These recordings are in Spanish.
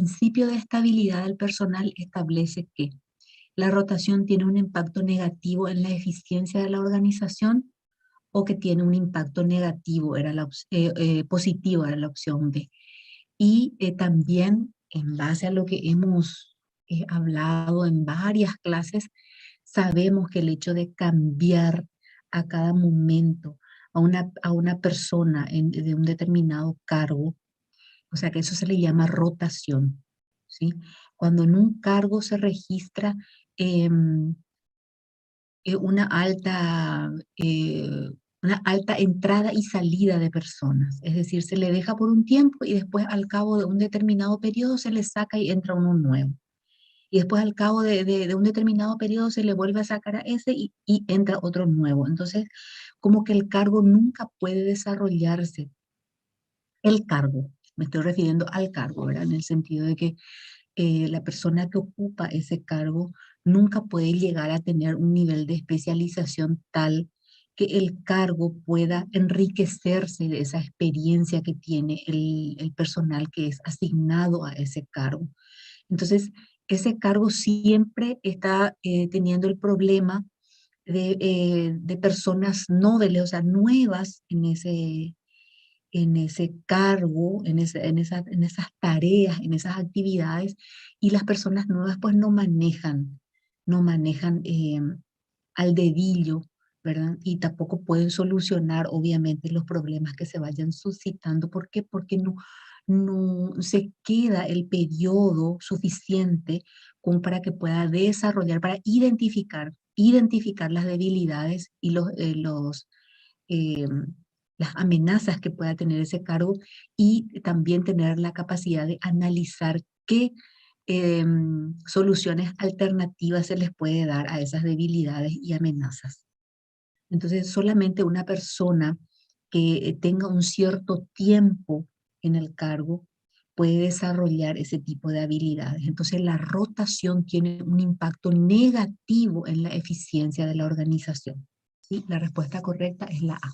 principio de estabilidad del personal establece que la rotación tiene un impacto negativo en la eficiencia de la organización o que tiene un impacto negativo, positivo, era la opción B. Y también, en base a lo que hemos hablado en varias clases, sabemos que el hecho de cambiar a cada momento a una persona de un determinado cargo, o sea que eso se le llama rotación, ¿sí? Cuando en un cargo se registra em, una una alta entrada y salida de personas. Es decir, se le deja por un tiempo y después al cabo de un determinado periodo se le saca y entra uno nuevo. Y después al cabo de un determinado periodo se le vuelve a sacar a ese y entra otro nuevo. Entonces, como que el cargo nunca puede desarrollarse. El cargo, me estoy refiriendo al cargo, ¿verdad? En el sentido de que la persona que ocupa ese cargo nunca puede llegar a tener un nivel de especialización tal que el cargo pueda enriquecerse de esa experiencia que tiene el personal que es asignado a ese cargo. Entonces, ese cargo siempre está teniendo el problema de personas noveles, o sea, nuevas en ese cargo, en esas tareas, en esas actividades, y las personas nuevas pues no manejan al dedillo, ¿verdad? Y tampoco pueden solucionar obviamente los problemas que se vayan suscitando. ¿Por qué? Porque no se queda el periodo suficiente como para que pueda desarrollar, para identificar las debilidades y eh, las amenazas que pueda tener ese cargo y también tener la capacidad de analizar qué soluciones alternativas se les puede dar a esas debilidades y amenazas. Entonces, solamente una persona que tenga un cierto tiempo en el cargo puede desarrollar ese tipo de habilidades. Entonces, la rotación tiene un impacto negativo en la eficiencia de la organización. ¿Sí? La respuesta correcta es la A.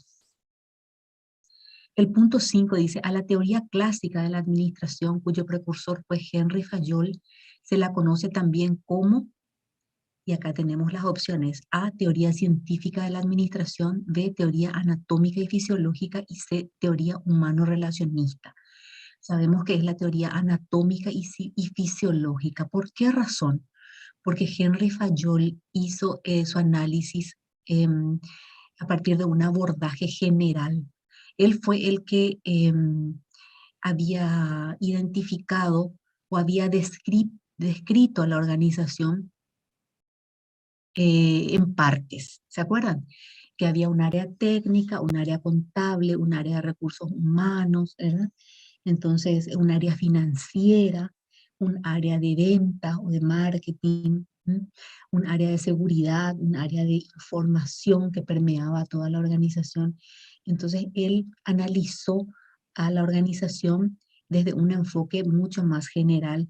El punto 5 dice, a la teoría clásica de la administración, cuyo precursor fue Henry Fayol, se la conoce también como, y acá tenemos las opciones, A, teoría científica de la administración, B, teoría anatómica y fisiológica, y C, teoría humano-relacionista. Sabemos que es la teoría anatómica y fisiológica. ¿Por qué razón? Porque Henry Fayol hizo su análisis a partir de un abordaje general. Él fue el que había identificado o había descrito a la organización en partes, ¿se acuerdan? Que había un área técnica, un área contable, un área de recursos humanos, ¿verdad? Entonces, un área financiera, un área de venta o de marketing, ¿m? Un área de seguridad, un área de información que permeaba toda la organización. Entonces, él analizó a la organización desde un enfoque mucho más general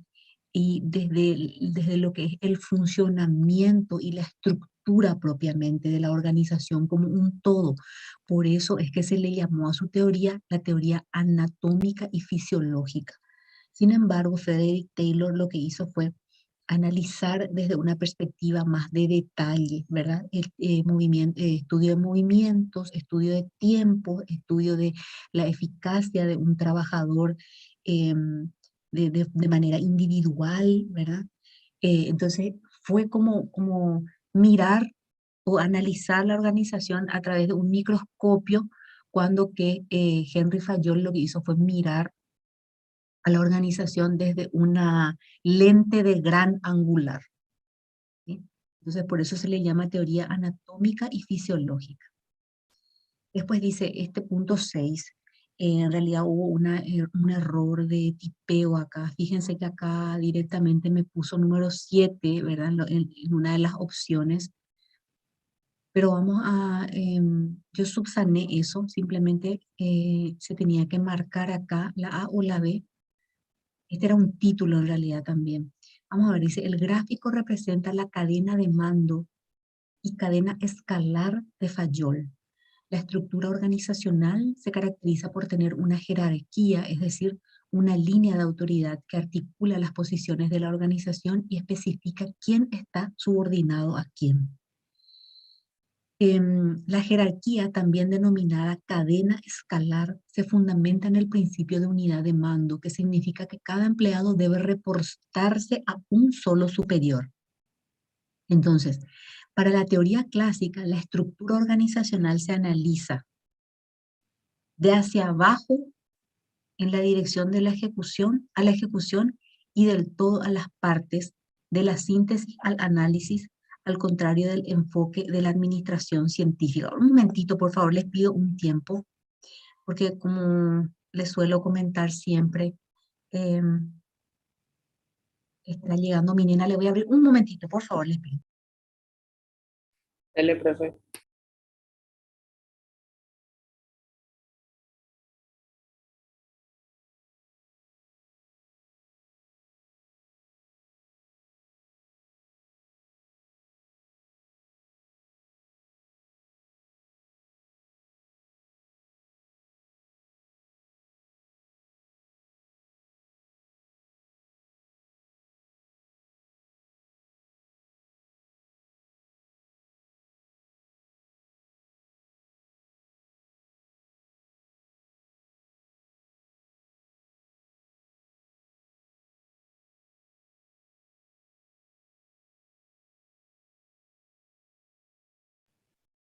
y desde lo que es el funcionamiento y la estructura propiamente de la organización como un todo. Por eso es que se le llamó a su teoría la teoría anatómica y fisiológica. Sin embargo, Frederick Taylor lo que hizo fue analizar desde una perspectiva más de detalle, ¿verdad? Estudio de movimientos, estudio de tiempo, estudio de la eficacia de un trabajador de manera individual, ¿verdad? Entonces fue como mirar o analizar la organización a través de un microscopio, cuando que Henry Fayol lo que hizo fue mirar a la organización desde una lente de gran angular, ¿sí? Entonces, por eso se le llama teoría anatómica y fisiológica. Después dice este punto 6, en realidad hubo un error de tipeo acá. Fíjense que acá directamente me puso número 7, ¿verdad? En una de las opciones. Pero yo subsané eso, simplemente se tenía que marcar acá la A o la B. Este era un título en realidad también. Vamos a ver, dice, el gráfico representa la cadena de mando y cadena escalar de Fayol. La estructura organizacional se caracteriza por tener una jerarquía, es decir, una línea de autoridad que articula las posiciones de la organización y especifica quién está subordinado a quién. La jerarquía, también denominada cadena escalar, se fundamenta en el principio de unidad de mando, que significa que cada empleado debe reportarse a un solo superior. Entonces, para la teoría clásica, la estructura organizacional se analiza de hacia abajo en la dirección de la ejecución, a la ejecución y del todo a las partes, de la síntesis al análisis, al contrario del enfoque de la administración científica. Un momentito, por favor, les pido un tiempo, porque como les suelo comentar siempre, eh, está llegando mi nena, le voy a abrir un momentito, por favor, les pido. Dale, profe.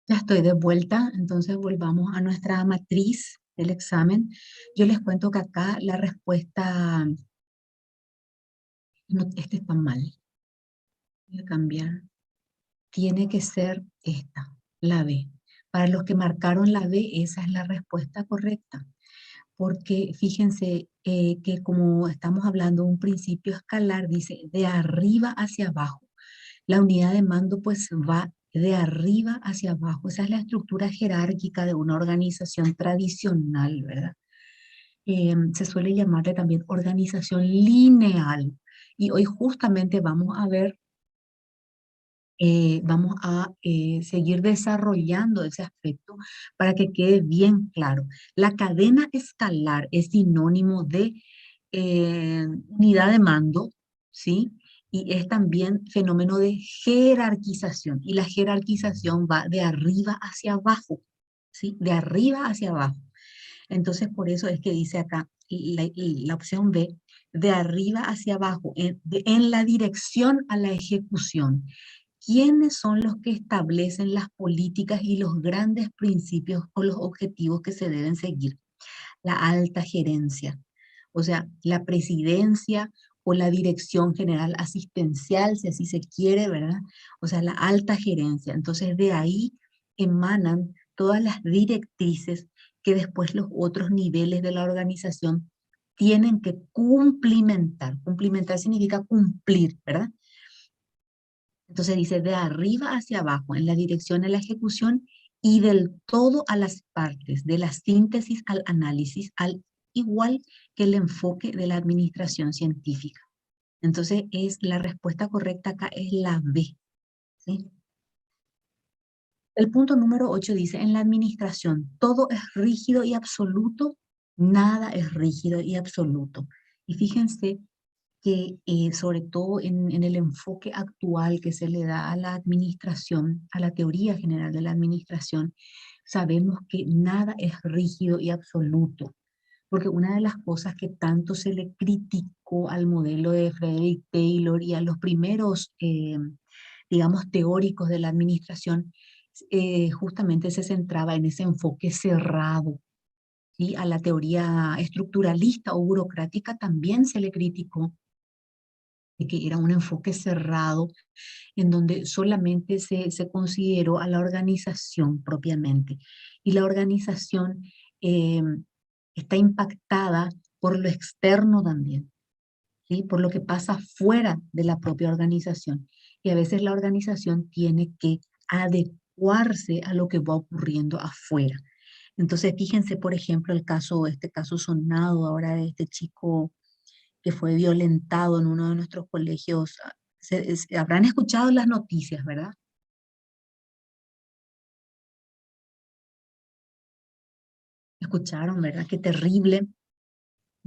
Ya estoy de vuelta, entonces volvamos a nuestra matriz del examen. Yo les cuento que acá la respuesta, no, este está mal, voy a cambiar. Tiene que ser esta, la B. Para los que marcaron la B, esa es la respuesta correcta, porque fíjense que como estamos hablando de un principio escalar, dice de arriba hacia abajo. La unidad de mando pues va de arriba hacia abajo. Esa es la estructura jerárquica de una organización tradicional, ¿verdad? Se suele llamarle también organización lineal. Y hoy justamente vamos a seguir desarrollando ese aspecto para que quede bien claro. La cadena escalar es sinónimo de unidad de mando, ¿sí? Y es también fenómeno de jerarquización. Y la jerarquización va de arriba hacia abajo, ¿sí? De arriba hacia abajo. Entonces, por eso es que dice acá la opción B, de arriba hacia abajo, en la dirección a la ejecución. ¿Quiénes son los que establecen las políticas y los grandes principios o los objetivos que se deben seguir? La alta gerencia, o sea, la presidencia o la dirección general asistencial, si así se quiere, ¿verdad? O sea, la alta gerencia. Entonces, de ahí emanan todas las directrices que después los otros niveles de la organización tienen que cumplimentar. Cumplimentar significa cumplir, ¿verdad? Entonces dice de arriba hacia abajo, en la dirección a la ejecución y del todo a las partes, de la síntesis al análisis, al igual que el enfoque de la administración científica. Entonces la respuesta correcta acá es la B, ¿sí? El punto número 8 dice, en la administración todo es rígido y absoluto, nada es rígido y absoluto. Y fíjense que sobre todo en el enfoque actual que se le da a la administración, a la teoría general de la administración, sabemos que nada es rígido y absoluto, porque una de las cosas que tanto se le criticó al modelo de Frederick Taylor y a los primeros, digamos, teóricos de la administración, justamente se centraba en ese enfoque cerrado. ¿Sí? A la teoría estructuralista o burocrática también se le criticó de que era un enfoque cerrado en donde solamente se consideró a la organización propiamente. Y la organización eh, está impactada por lo externo también, ¿sí? Por lo que pasa fuera de la propia organización. Y a veces la organización tiene que adecuarse a lo que va ocurriendo afuera. Entonces, fíjense, por ejemplo, este caso sonado ahora de este chico que fue violentado en uno de nuestros colegios. Habrán escuchado las noticias, ¿verdad? Escucharon, ¿verdad? Qué terrible.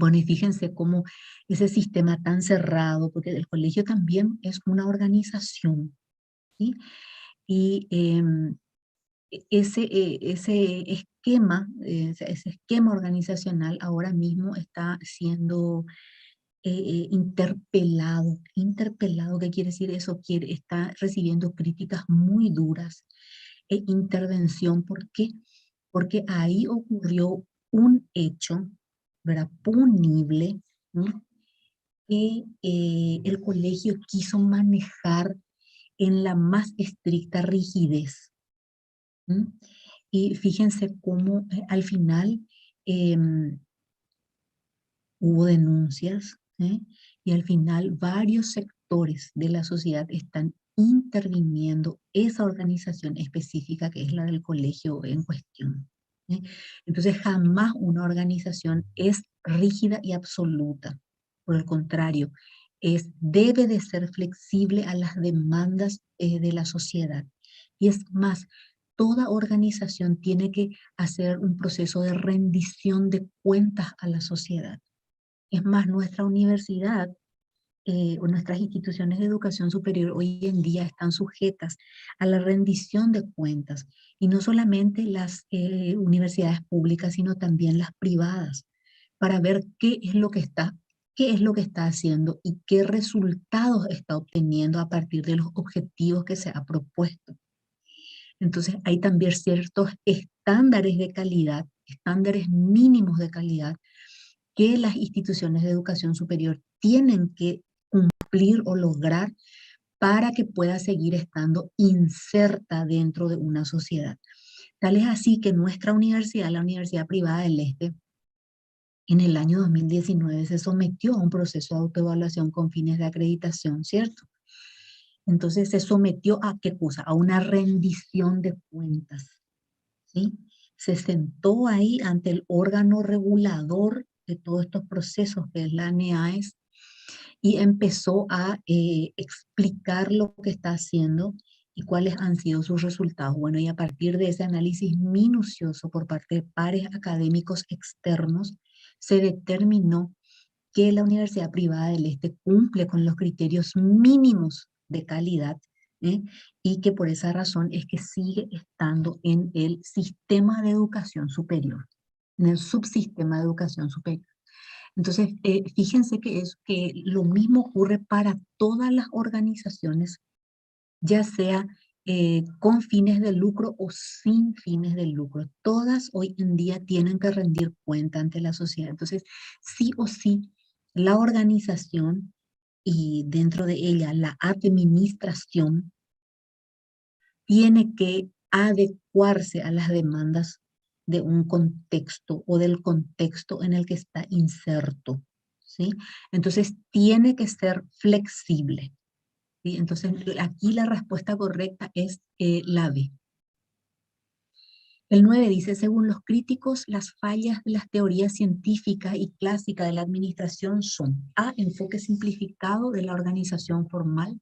Bueno, y fíjense cómo ese sistema tan cerrado, porque el colegio también es una organización, ¿sí? Y ese esquema organizacional ahora mismo está siendo interpelado. ¿Qué quiere decir eso? Está recibiendo críticas muy duras e intervención. ¿Por qué? Porque ahí ocurrió un hecho, ¿verdad? Punible, ¿no? Que el colegio quiso manejar en la más estricta rigidez. ¿M? Y fíjense cómo al final em, hubo denuncias, ¿eh? Y al final varios sectores de la sociedad están interviniendo esa organización específica que es la del colegio en cuestión, ¿eh? Entonces jamás una organización es rígida y absoluta. Por el contrario, debe de ser flexible a las demandas de la sociedad. Y es más, toda organización tiene que hacer un proceso de rendición de cuentas a la sociedad. Es más, nuestra universidad o nuestras instituciones de educación superior hoy en día están sujetas a la rendición de cuentas, y no solamente las universidades públicas, sino también las privadas, para ver qué es lo que está haciendo y qué resultados está obteniendo a partir de los objetivos que se ha propuesto. Entonces, hay también ciertos estándares de calidad, estándares mínimos de calidad que las instituciones de educación superior tienen que cumplir o lograr para que pueda seguir estando inserta dentro de una sociedad. Tal es así que nuestra universidad, la Universidad Privada del Este, en el año 2019 se sometió a un proceso de autoevaluación con fines de acreditación, ¿cierto? Entonces se sometió a qué cosa? A una rendición de cuentas, ¿sí? Se sentó ahí ante el órgano regulador de todos estos procesos, que es la NEAES, y empezó a explicar lo que está haciendo y cuáles han sido sus resultados. Bueno, y a partir de ese análisis minucioso por parte de pares académicos externos, se determinó que la Universidad Privada del Este cumple con los criterios mínimos de calidad, ¿eh? Y que por esa razón es que sigue estando en el sistema de educación superior, en el subsistema de educación superior. Entonces, fíjense que lo mismo ocurre para todas las organizaciones, ya sea con fines de lucro o sin fines de lucro. Todas hoy en día tienen que rendir cuenta ante la sociedad. Entonces, sí o sí, la organización y dentro de ella la administración tiene que adecuarse a las demandas de un contexto o del contexto en el que está inserto, ¿sí? Entonces, tiene que ser flexible, ¿sí? Entonces, aquí la respuesta correcta es la B. El 9 dice, según los críticos, las fallas de las teorías científicas y clásicas de la administración son A, enfoque simplificado de la organización formal.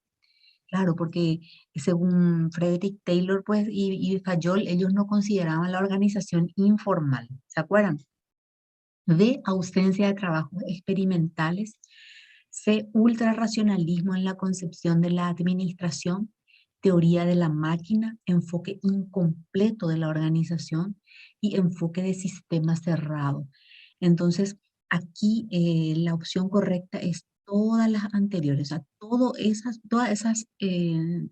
Claro, porque según Frederick Taylor pues, y Fayol, ellos no consideraban la organización informal. ¿Se acuerdan? B, ausencia de trabajos experimentales. C, ultrarracionalismo en la concepción de la administración. Teoría de la máquina, enfoque incompleto de la organización y enfoque de sistema cerrado. Entonces, aquí la opción correcta es todas las anteriores. O sea, todas esas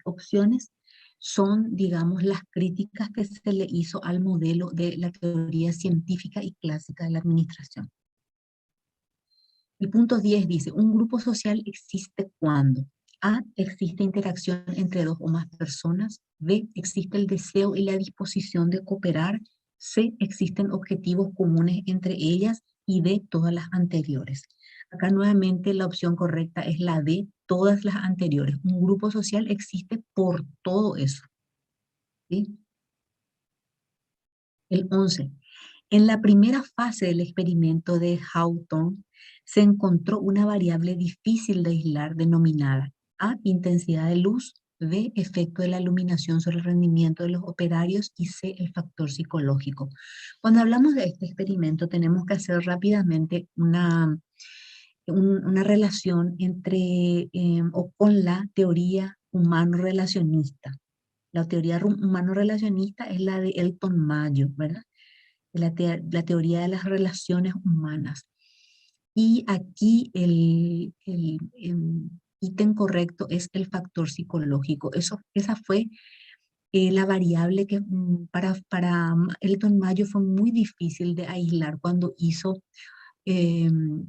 opciones son, digamos, las críticas que se le hizo al modelo de la teoría científica y clásica de la administración. El punto 10 dice, un grupo social existe cuando A, existe interacción entre dos o más personas. B, existe el deseo y la disposición de cooperar. C, existen objetivos comunes entre ellas. Y D, todas las anteriores. Acá nuevamente la opción correcta es la D, todas las anteriores. Un grupo social existe por todo eso, ¿sí? El 11. En la primera fase del experimento de Hawthorne se encontró una variable difícil de aislar denominada A, intensidad de luz, B, efecto de la iluminación sobre el rendimiento de los operarios y C, el factor psicológico. Cuando hablamos de este experimento tenemos que hacer rápidamente una relación entre o con la teoría humano-relacionista. La teoría humano-relacionista es la de Elton Mayo, ¿verdad? La teoría de las relaciones humanas. Y aquí el ítem correcto es el factor psicológico. Esa fue la variable que para Elton Mayo fue muy difícil de aislar cuando hizo eh,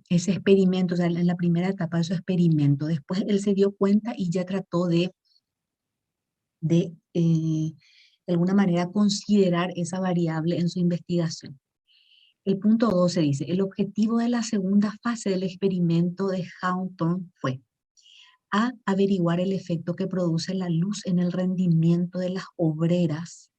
ese experimento, o sea, en la primera etapa de su experimento. Después él se dio cuenta y ya trató de alguna manera considerar esa variable en su investigación. El punto 12 dice, el objetivo de la segunda fase del experimento de Hawthorne fue A, averiguar el efecto que produce la luz en el rendimiento de las obreras.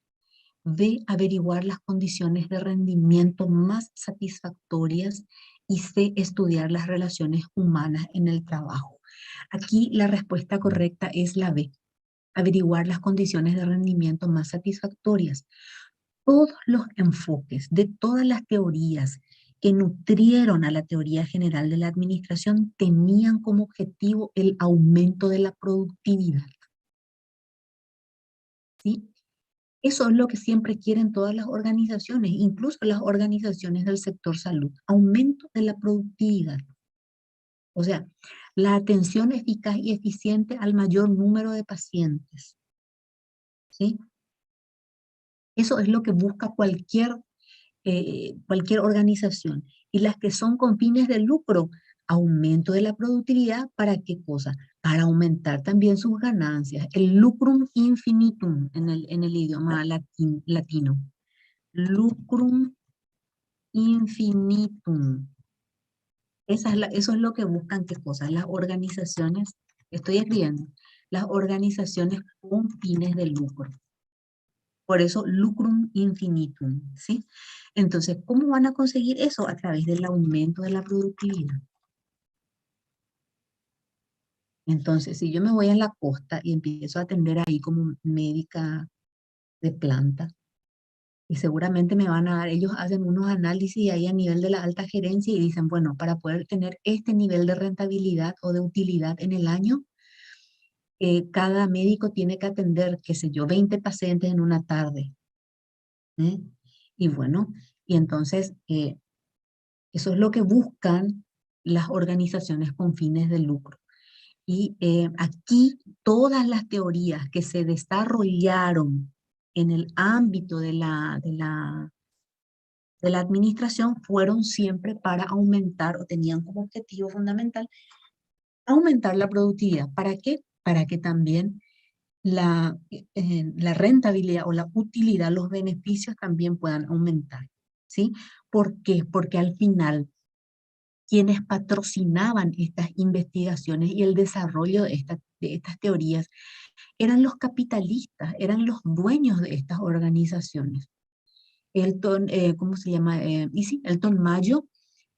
B, averiguar las condiciones de rendimiento más satisfactorias. Y C, estudiar las relaciones humanas en el trabajo. Aquí la respuesta correcta es la B, averiguar las condiciones de rendimiento más satisfactorias. Todos los enfoques de todas las teorías que nutrieron a la teoría general de la administración tenían como objetivo el aumento de la productividad. ¿Sí? Eso es lo que siempre quieren todas las organizaciones, incluso las organizaciones del sector salud, aumento de la productividad. O sea, la atención eficaz y eficiente al mayor número de pacientes. ¿Sí? Eso es lo que busca cualquier organización. Y las que son con fines de lucro, aumento de la productividad, ¿para qué cosa? Para aumentar también sus ganancias. El lucrum infinitum en el idioma latino. Lucrum infinitum. Eso es lo que buscan, ¿qué cosas? Las organizaciones, estoy escribiendo, las organizaciones con fines de lucro. Por eso, lucrum infinitum, ¿sí? Entonces, ¿cómo van a conseguir eso? A través del aumento de la productividad. Entonces, si yo me voy a la costa y empiezo a atender ahí como médica de planta, y seguramente me van a dar, ellos hacen unos análisis ahí a nivel de la alta gerencia y dicen, bueno, para poder tener este nivel de rentabilidad o de utilidad en el año, cada médico tiene que atender, qué sé yo, 20 pacientes en una tarde. ¿Eh? Y bueno, y entonces eso es lo que buscan las organizaciones con fines de lucro. Y aquí todas las teorías que se desarrollaron en el ámbito de la administración fueron siempre para aumentar o tenían como objetivo fundamental aumentar la productividad. ¿Para qué? Para que también la rentabilidad o la utilidad, los beneficios también puedan aumentar. ¿Sí? ¿Por qué? Porque al final quienes patrocinaban estas investigaciones y el desarrollo de estas teorías eran los capitalistas, eran los dueños de estas organizaciones. ¿Cómo se llama? Y sí, Elton Mayo,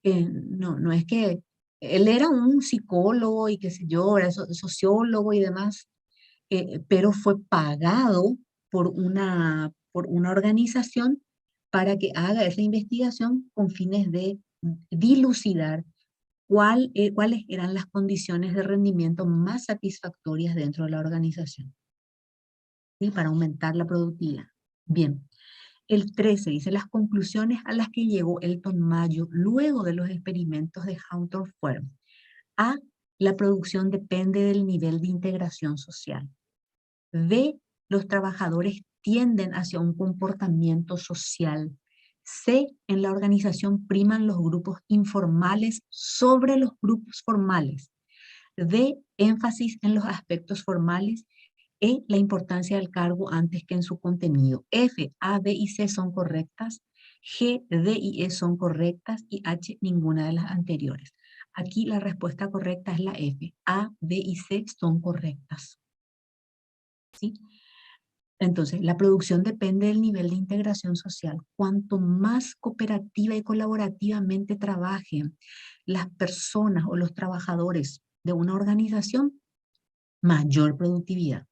no es que él era un psicólogo y qué sé yo, era sociólogo y demás, pero fue pagado por una organización para que haga esa investigación con fines de dilucidar cuáles eran las condiciones de rendimiento más satisfactorias dentro de la organización, ¿sí? Para aumentar la productividad. Bien, el 13 dice las conclusiones a las que llegó Elton Mayo luego de los experimentos de Hawthorne fueron: A, la producción depende del nivel de integración social. B, los trabajadores tienden hacia un comportamiento social. C, en la organización priman los grupos informales sobre los grupos formales. D, énfasis en los aspectos formales. E, la importancia del cargo antes que en su contenido. F, A, B y C son correctas. G, D y E son correctas. Y H, ninguna de las anteriores. Aquí la respuesta correcta es la F. A, B y C son correctas. ¿Sí? Entonces, la producción depende del nivel de integración social. Cuanto más cooperativa y colaborativamente trabajen las personas o los trabajadores de una organización, mayor productividad.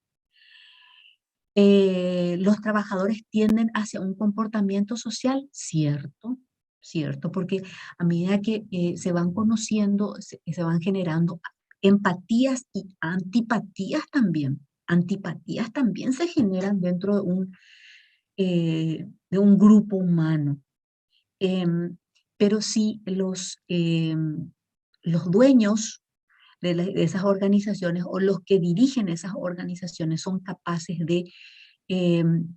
Los trabajadores tienden hacia un comportamiento social, cierto, cierto, porque a medida que se van conociendo, se van generando empatías y antipatías también. Antipatías también se generan dentro de un grupo humano. Em, pero si los dueños de esas organizaciones o los que dirigen esas organizaciones son capaces em,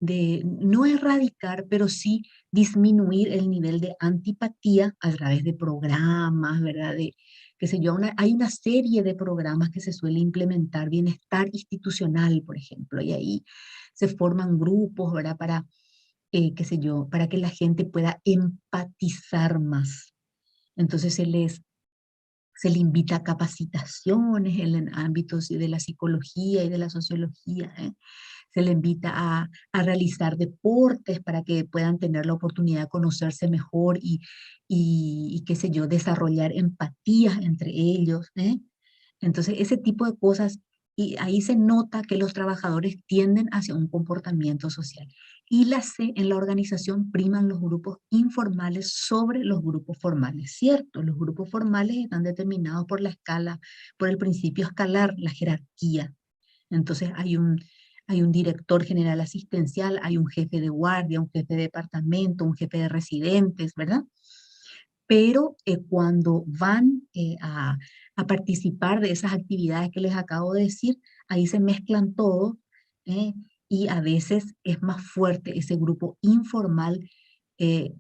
de no erradicar, pero sí disminuir el nivel de antipatía a través de programas, ¿verdad? De, qué sé yo, hay una serie de programas que se suele implementar, bienestar institucional, por ejemplo, y ahí se forman grupos, ¿verdad? Para, qué sé yo, para que la gente pueda empatizar más. Entonces se le invita a capacitaciones en ámbitos de la psicología y de la sociología, ¿eh? Se le invita a realizar deportes para que puedan tener la oportunidad de conocerse mejor y qué sé yo, desarrollar empatías entre ellos, ¿eh? Entonces, ese tipo de cosas, y ahí se nota que los trabajadores tienden hacia un comportamiento social. Y la C, en la organización priman los grupos informales sobre los grupos formales, ¿cierto? Los grupos formales están determinados por la escala, por el principio escalar, la jerarquía. Entonces hay un director general asistencial, hay un jefe de guardia, un jefe de departamento, un jefe de residentes, ¿verdad? Pero cuando van a participar de esas actividades que les acabo de decir, ahí se mezclan todo, ¿eh? Y a veces es más fuerte ese grupo informal eh,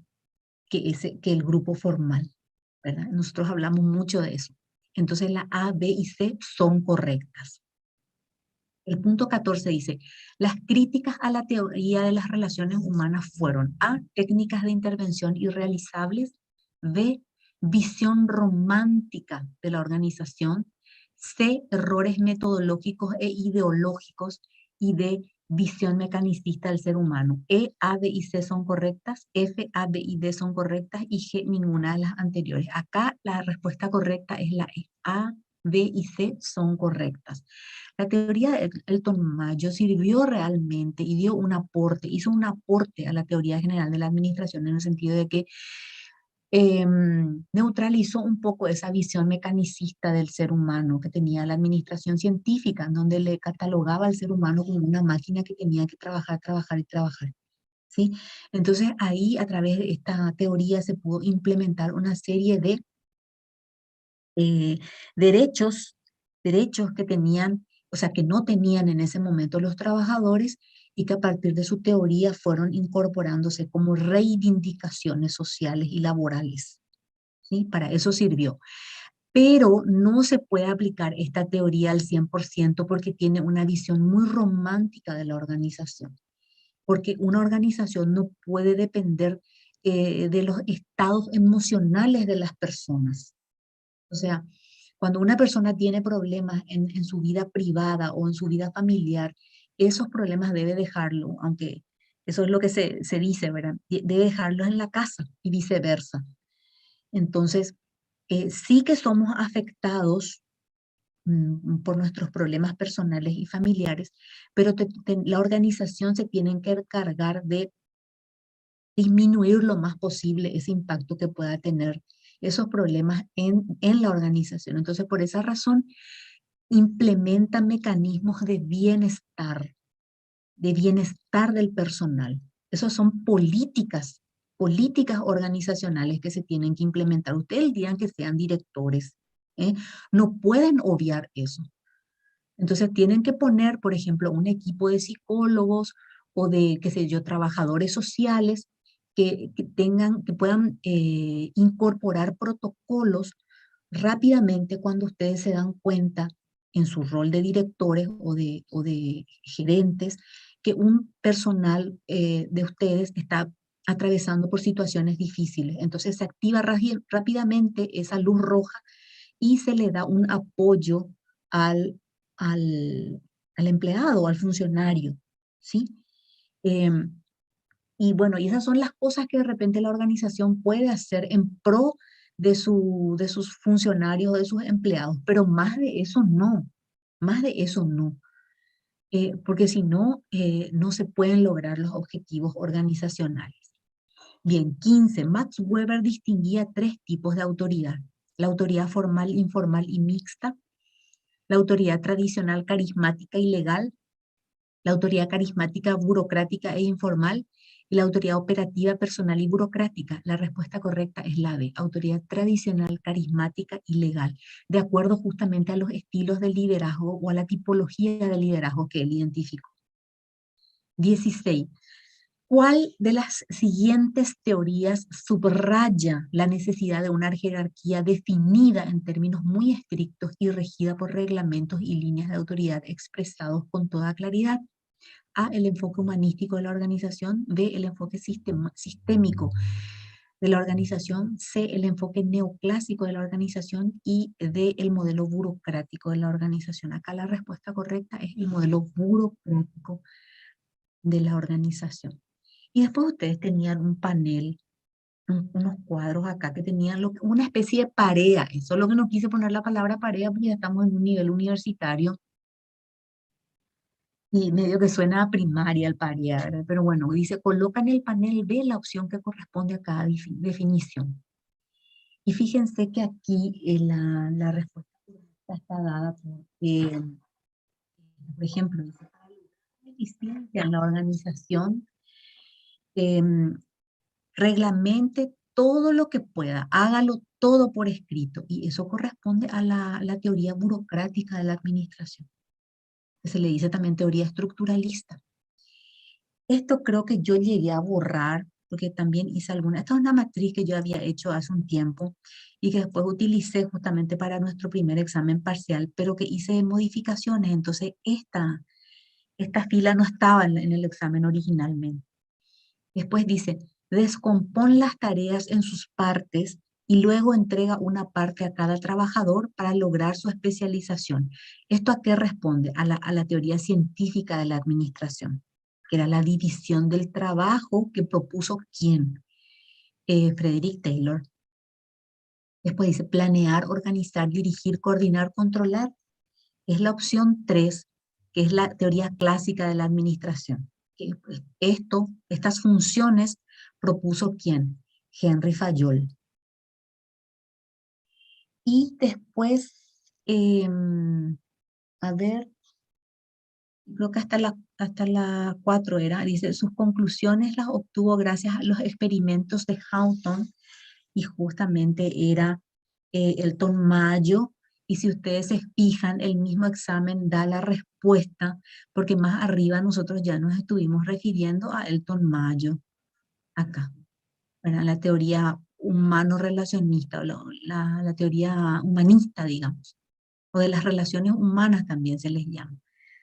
que el grupo formal, ¿verdad? Nosotros hablamos mucho de eso. Entonces la A, B y C son correctas. El punto 14 dice, las críticas a la teoría de las relaciones humanas fueron A, técnicas de intervención irrealizables, B, visión romántica de la organización, C, errores metodológicos e ideológicos y D, visión mecanicista del ser humano. E, A, B y C son correctas, F, A, B y D son correctas y G, ninguna de las anteriores. Acá la respuesta correcta es la E. A, B y C son correctas. La teoría de Elton Mayo sirvió realmente y dio un aporte, hizo un aporte a la teoría general de la administración en el sentido de que neutralizó un poco esa visión mecanicista del ser humano que tenía la administración científica, en donde le catalogaba al ser humano como una máquina que tenía que trabajar, trabajar y trabajar. ¿Sí? Entonces ahí a través de esta teoría se pudo implementar una serie de eh, derechos, derechos que tenían, o sea, que no tenían en ese momento los trabajadores y que a partir de su teoría fueron incorporándose como reivindicaciones sociales y laborales. ¿Sí? Para eso sirvió. Pero no se puede aplicar esta teoría al 100% porque tiene una visión muy romántica de la organización. Porque una organización no puede depender de los estados emocionales de las personas. O sea, cuando una persona tiene problemas en su vida privada o en su vida familiar, esos problemas debe dejarlo, aunque eso es lo que se dice, ¿verdad? Debe dejarlos en la casa y viceversa. Entonces, sí que somos afectados por nuestros problemas personales y familiares, pero la organización se tiene que encargar de disminuir lo más posible ese impacto que pueda tener esos problemas en la organización. Entonces, por esa razón, implementa mecanismos de bienestar del personal. Esas son políticas, políticas organizacionales que se tienen que implementar. Ustedes el día en que sean directores, ¿eh? No pueden obviar eso. Entonces tienen que poner, por ejemplo, un equipo de psicólogos o de, qué sé yo, trabajadores sociales que puedan incorporar protocolos rápidamente cuando ustedes se dan cuenta en su rol de directores o de gerentes que un personal de ustedes está atravesando por situaciones difíciles. Entonces se activa rápidamente esa luz roja y se le da un apoyo al, al empleado, al funcionario, ¿sí? Em, y bueno, y esas son las cosas que de repente la organización puede hacer en pro de sus funcionarios, de sus empleados, pero más de eso no, más de eso no. porque si no, no se pueden lograr los objetivos organizacionales. Bien, 15. Max Weber distinguía tres tipos de autoridad: la autoridad formal, informal y mixta, la autoridad tradicional, carismática y legal, la autoridad carismática, burocrática e informal, y la autoridad operativa, personal y burocrática. La respuesta correcta es la B, autoridad tradicional, carismática y legal, de acuerdo justamente a los estilos de liderazgo o a la tipología de liderazgo que él identificó. 16. ¿Cuál de las siguientes teorías subraya la necesidad de una jerarquía definida en términos muy estrictos y regida por reglamentos y líneas de autoridad expresados con toda claridad? A, el enfoque humanístico de la organización; B, el enfoque sistémico de la organización; C, el enfoque neoclásico de la organización; y D, el modelo burocrático de la organización. Acá la respuesta correcta es el modelo burocrático de la organización. Y después ustedes tenían un panel, unos cuadros acá que tenían una especie de parea. Eso es lo que no quise poner la palabra parea porque ya estamos en un nivel universitario y medio que suena a primaria el parea, ¿verdad? Pero bueno, dice, coloca en el panel B la opción que corresponde a cada definición. Y fíjense que aquí la respuesta está dada por ejemplo, dice, para lograr eficiencia en la organización, reglamente todo lo que pueda, hágalo todo por escrito. Y eso corresponde a la teoría burocrática de la administración, que se le dice también teoría estructuralista. Esto creo que yo llegué a borrar, porque también hice alguna, esta es una matriz que yo había hecho hace un tiempo y que después utilicé justamente para nuestro primer examen parcial, pero que hice modificaciones, entonces esta fila no estaba en el examen originalmente. Después dice, descompón las tareas en sus partes y luego entrega una parte a cada trabajador para lograr su especialización. ¿Esto a qué responde? A la teoría científica de la administración, que era la división del trabajo que propuso ¿quién? Frederick Taylor. Después dice, planear, organizar, dirigir, coordinar, controlar. Es la opción 3, que es la teoría clásica de la administración. Pues, estas funciones propuso ¿quién? Henry Fayol. Y después, a ver, creo que hasta la 4 era, dice, sus conclusiones las obtuvo gracias a los experimentos de Houghton, y justamente era Elton Mayo. Y si ustedes se fijan, el mismo examen da la respuesta, porque más arriba nosotros ya nos estuvimos refiriendo a Elton Mayo, acá, ¿verdad? La teoría humano-relacionista, o la teoría humanista, digamos, o de las relaciones humanas también se les llama.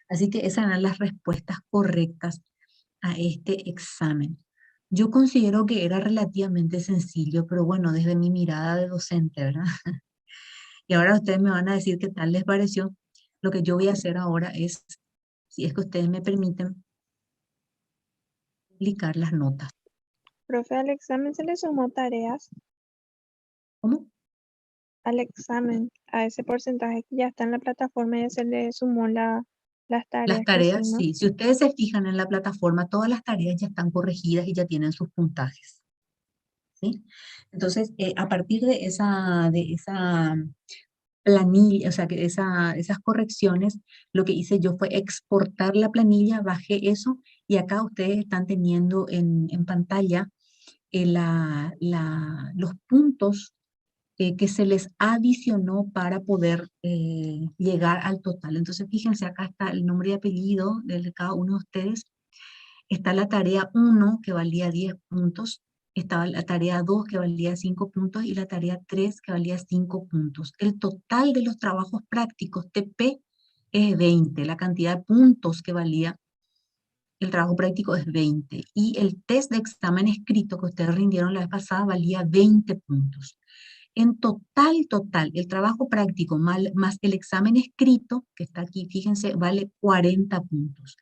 Así que esas eran las respuestas correctas a este examen. Yo considero que era relativamente sencillo, pero bueno, desde mi mirada de docente, ¿verdad? Y ahora ustedes me van a decir qué tal les pareció. Lo que yo voy a hacer ahora es, si es que ustedes me permiten, publicar las notas. Profe, al examen se le sumó tareas, ¿Cómo? al examen, a ese porcentaje que ya está en la plataforma ya se le sumó las Las tareas que tareas, hicimos. sí. Si ustedes se fijan en la plataforma, todas las tareas ya están corregidas y ya tienen sus puntajes. ¿Sí? Entonces, a partir de esa planilla, o sea, que esas correcciones, lo que hice yo fue exportar la planilla, bajé eso y acá ustedes están teniendo en pantalla los puntos que se les adicionó para poder llegar al total. Entonces, fíjense, acá está el nombre y apellido de cada uno de ustedes. Está la tarea 1 que valía 10 puntos, estaba la tarea 2 que valía 5 puntos y la tarea 3 que valía 5 puntos. El total de los trabajos prácticos TP es 20, la cantidad de puntos que valía el trabajo práctico es 20 y el test de examen escrito que ustedes rindieron la vez pasada valía 20 puntos. En total, el trabajo práctico más el examen escrito, que está aquí, fíjense, vale 40 puntos.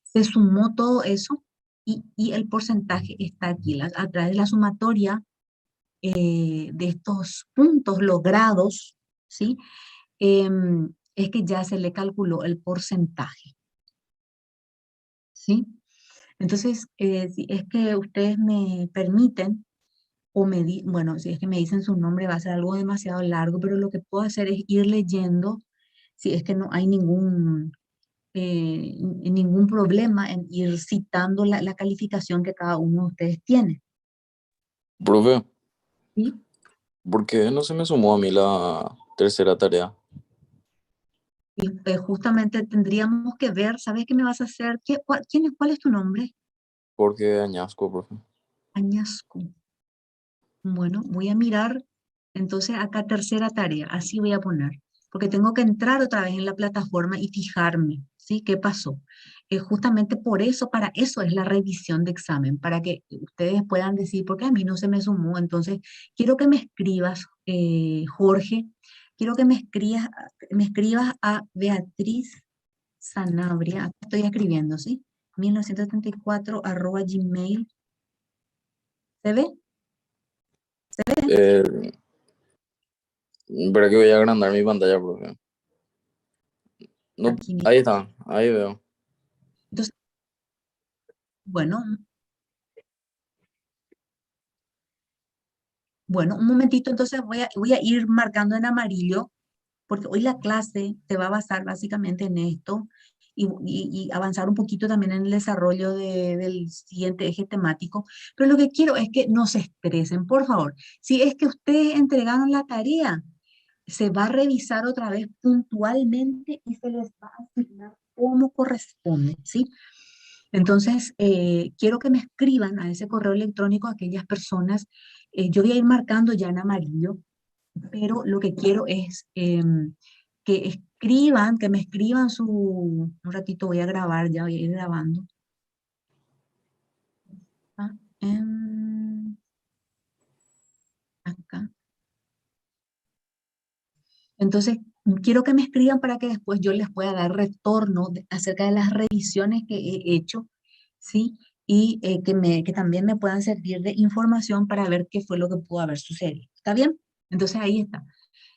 Se sumó todo eso y el porcentaje está aquí. A través de la sumatoria de estos puntos logrados, ¿sí? Es que ya se le calculó el porcentaje. ¿sí? Entonces, si es que ustedes me permiten, bueno, si es que me dicen su nombre va a ser algo demasiado largo, pero lo que puedo hacer es ir leyendo, si es que no hay ningún problema en ir citando la calificación que cada uno de ustedes tiene, Profe, ¿sí? ¿por qué no se me sumó a mí la tercera tarea? Y justamente tendríamos que ver, ¿sabes qué me vas a hacer? ¿Cuál es tu nombre? Porque añasco, profe. Añasco. Bueno, voy a mirar entonces acá tercera tarea, así voy a poner, porque tengo que entrar otra vez en la plataforma y fijarme, ¿sí? ¿Qué pasó? Justamente por eso, para eso es la revisión de examen, para que ustedes puedan decir, porque a mí no se me sumó. Entonces, quiero que me escribas, Jorge, quiero que me escribas a Beatriz Sanabria, acá estoy escribiendo, ¿sí? 1974 @gmail. ¿Se ve? ¿Se ve? Eh, Verá que voy a agrandar mi pantalla, profe. No, Aquí ahí mismo. está, ahí veo. Entonces, bueno, bueno, un momentito, entonces voy a ir marcando en amarillo, porque hoy la clase se va a basar básicamente en esto y avanzar un poquito también en el desarrollo del siguiente eje temático. Pero lo que quiero es que no se estresen, por favor. Si es que ustedes entregaron la tarea, se va a revisar otra vez puntualmente y se les va a asignar como corresponde, ¿sí? Entonces, quiero que me escriban a ese correo electrónico aquellas personas. Yo voy a ir marcando ya en amarillo, pero lo que quiero es que me escriban un ratito voy a grabar, ya voy a ir grabando. Ah, acá. Entonces, quiero que me escriban para que después yo les pueda dar retorno acerca de las revisiones que he hecho, ¿sí? Y que también me puedan servir de información para ver qué fue lo que pudo haber sucedido. ¿Está bien? Entonces ahí está.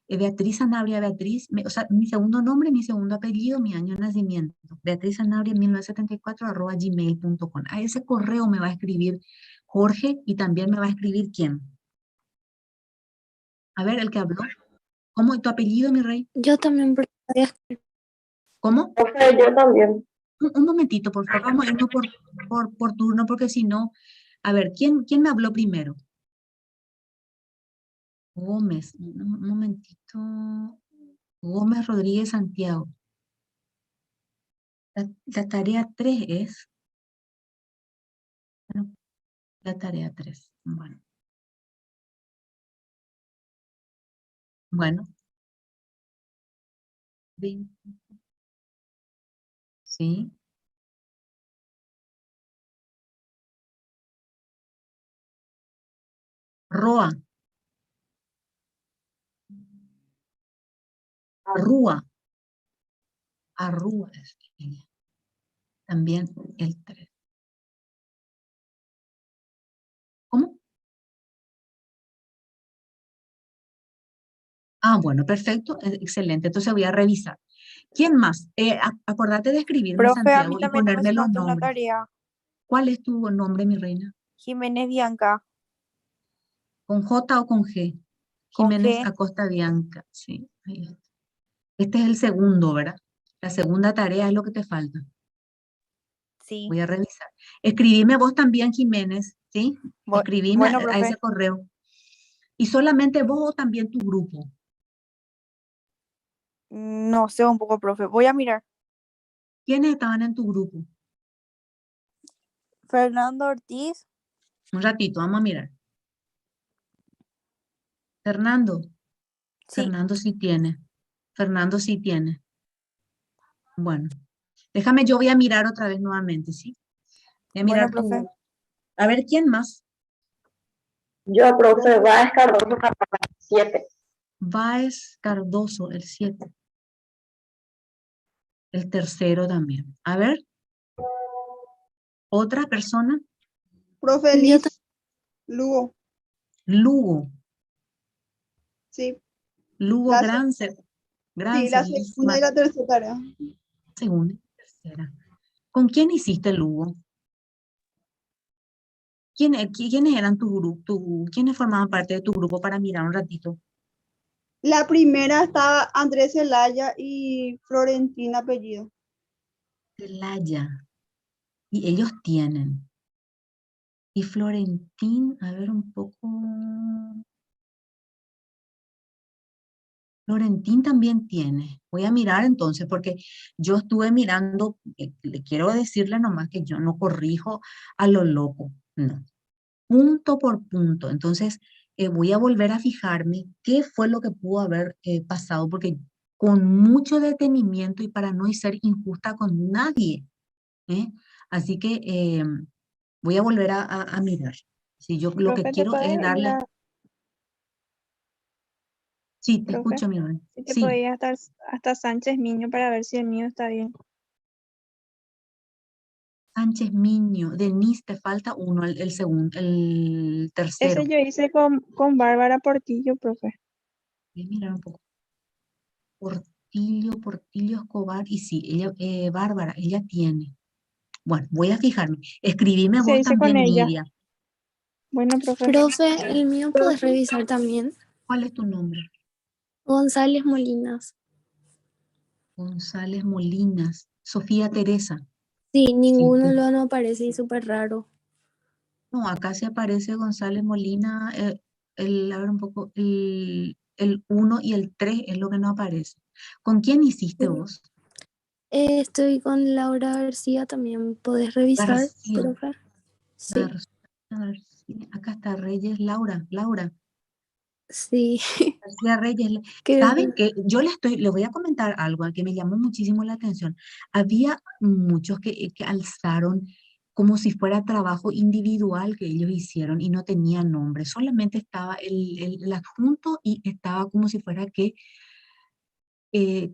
Beatriz Sanabria, Beatriz, o sea, mi segundo nombre, mi segundo apellido, mi año de nacimiento. Beatriz Sanabria, 1974, @gmail.com. A ese correo me va a escribir Jorge y también me va a escribir quién. A ver, el que habló. ¿Cómo es tu apellido, mi rey? Yo también, porque ¿Cómo? Profe, yo también. Un momentito, por favor, vamos a irnos por turno, porque si no, a ver, ¿quién me habló primero? Gómez, un momentito. Gómez Rodríguez Santiago. La tarea 3 es, bueno, la tarea 3. Bueno, bien, sí. Roa, Arrúa, Arrúa es ella. También el 3. ¿Cómo? Ah, bueno, perfecto, excelente. Entonces voy a revisar. ¿Quién más? Acordate de escribirme, Profe, a Santiago, mí y también no me ponerme los sumaste una nombres. tarea. ¿Cuál es tu nombre, mi reina? Jiménez Bianca, ¿Con J o con G? con Jiménez G. Acosta Bianca, sí. Ahí está. Este es el segundo, ¿verdad? La segunda tarea es lo que te falta. Sí. Voy a revisar. Escribime vos también, Jiménez, ¿sí? Escribime Bueno, a ese profe, correo. Y solamente vos o también tu grupo. no sé un poco, profe. Voy a mirar. ¿Quiénes estaban en tu grupo? Fernando Ortiz, Un ratito, vamos a mirar. Fernando. sí. Fernando sí tiene. Fernando sí tiene. Bueno, déjame, yo voy a mirar otra vez nuevamente, ¿sí? Voy a Bueno, mirar profe, A ver, ¿quién más? Yo, profe, va a Cardoso 7. Báez Cardoso, el 7. El tercero también. A ver, otra persona. Profe yo Liz, Lugo, Lugo. sí, Lugo la, se- Grancer. sí, Grancer, la segunda y la tercera tarea. segunda y tercera. ¿Con quién hiciste el Lugo? ¿Quiénes eran tu grupo? ¿Quiénes formaban parte de tu grupo para mirar un ratito? La primera estaba Andrés Zelaya y Florentina apellido. Celaya. Y ellos tienen. Y Florentín, a ver un poco. Florentín también tiene. Voy a mirar entonces, porque yo estuve mirando, le quiero decirle nomás que yo no corrijo a lo loco, no. Punto por punto. Entonces, voy a volver a fijarme qué fue lo que pudo haber pasado, porque con mucho detenimiento y para no ser injusta con nadie, ¿eh? Así que voy a volver a mirar. Si yo lo que Profe, ¿te quiero es puedes ir darle, a, sí, te profe? escucho, mi amor. Si te Sí, puedes ir hasta Sánchez Miño para ver si el mío está bien. Sánchez Miño, Denise, te falta uno, el segundo, el tercero. Ese yo hice con Bárbara Portillo, profe. Voy a mirar un poco. Portillo Escobar, y sí, ella, Bárbara, ella tiene. Bueno, voy a fijarme. Escribime Se vos hice con también, ella. Nidia. Bueno, profe. Profe, el mío puedes revisar también. ¿Cuál es tu nombre? González Molinas. González Molinas. Sofía Teresa. Sí, Sí, ninguno lo no aparece y súper raro. no, acá se aparece González Molina, a ver un poco, el 1 y el 3 es lo que no aparece. ¿Con quién hiciste Sí. vos? Estoy con Laura García también. ¿Podés revisar, García. profe? Sí, García. Acá está Reyes Laura. Laura. sí. García Reyes. Qué ¿Saben qué? Yo le voy a comentar algo que me llamó muchísimo la atención. Había muchos que alzaron como si fuera trabajo individual que ellos hicieron y no tenía nombre. Solamente estaba el adjunto y estaba como si fuera eh,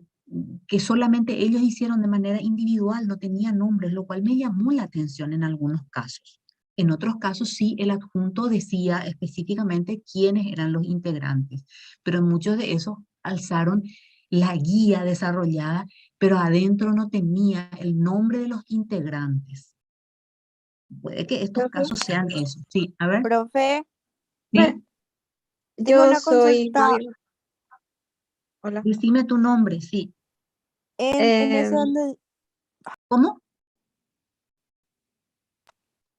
que solamente ellos hicieron de manera individual, no tenía nombres, lo cual me llamó la atención en algunos casos. En otros casos sí, el adjunto decía específicamente quiénes eran los integrantes, pero en muchos de esos alzaron la guía desarrollada, pero adentro no tenía el nombre de los integrantes. Puede que estos Profe, casos sean eso. Sí, a ver, Profe, sí, tengo Yo una soy consulta. Hola. decime tu nombre, sí. En ese Em, donde ¿Cómo?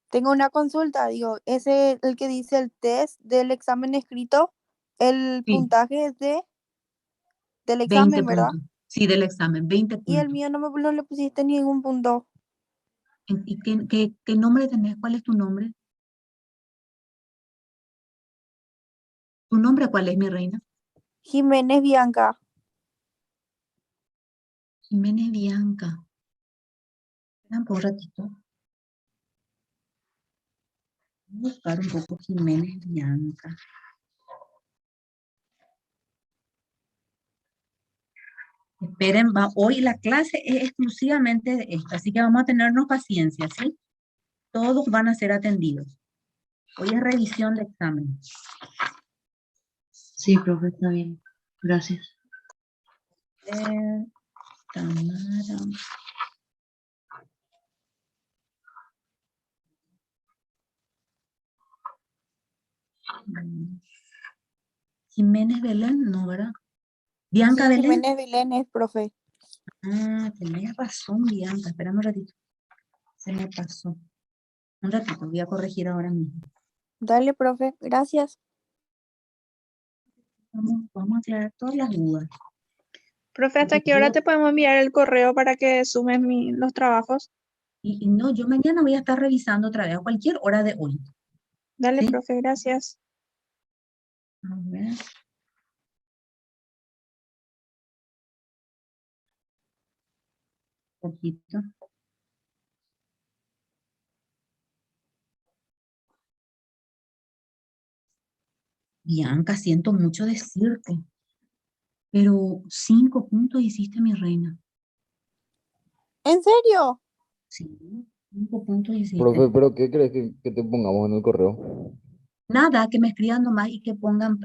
tengo una consulta, digo, ese el que dice el test del examen escrito, el Sí, puntaje es del 20 examen, ¿verdad? puntos. Sí, del examen, 20 Y el puntos. mío no le pusiste ningún punto. ¿Y qué nombre tenés? ¿Cuál es tu nombre? ¿Tu nombre cuál es, mi reina? Jiménez Bianca. Jiménez Bianca. Espera un ratito. Voy a buscar un poco Jiménez Bianca. Esperen, hoy la clase es exclusivamente de esto, así que vamos a tenernos paciencia, ¿sí? Todos van a ser atendidos. Hoy es revisión de examen. Sí, profe, está bien. Gracias. Tamara. Jiménez Belén, no, ¿verdad? Bianca Sí, Belén. Jiménez Belén es profe. Ah, tenés razón, Bianca. Espérame un ratito. Se me pasó. Un ratito, voy a corregir ahora mismo. Dale, profe, gracias. Vamos a aclarar todas las dudas. profe, ¿hasta Porque qué hora te podemos enviar el correo para que sumes los trabajos? y no, yo mañana voy a estar revisando otra vez a cualquier hora de hoy. Dale, ¿Sí? profe, gracias. A ver. Poquito. Bianca, siento mucho decirte, pero 5 puntos hiciste, mi reina. ¿En serio? Sí, 5 puntos hiciste. Profe, pero ¿qué crees que te pongamos en el correo? Nada, que me escriban nomás y que pongan,